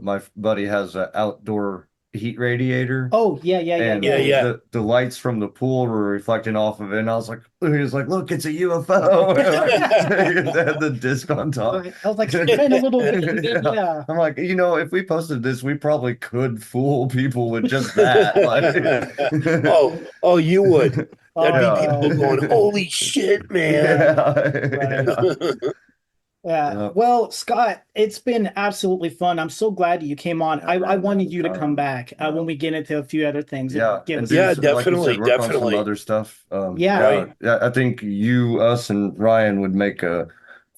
my buddy has an outdoor heat radiator. Oh, yeah. And the lights from the pool were reflecting off of it, and I was like, he was like, look, it's a UFO. It had the disc on top. I was like, kind of little, yeah. I'm like, if we posted this, we probably could fool people with just that. Like, Oh, you would. There'd be Yeah. people going, "Holy shit, man!" Right. Yeah. Yeah. Well, Scott, it's been absolutely fun. I'm so glad you came on. I wanted you to come back when we get into a few other things. Yeah, Give and us do Yeah, some, like you definitely, said, work on some definitely. other stuff. Yeah. Right. Yeah, I think you, us, and Ryan would make a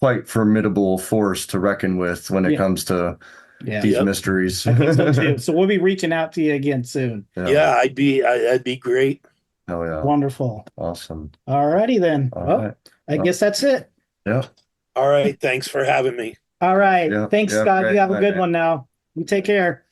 quite formidable force to reckon with when it Yeah. comes to Yeah. these Yep. mysteries. I think so too. So we'll be reaching out to you again soon. Yeah, that'd be great. Oh yeah. Wonderful. Awesome. All righty then. All Well, right. I guess that's it. Yeah. All right, thanks for having me. All right. Yeah. Thanks, Yeah, Scott. great. You have a Bye, good man. one now. You take care.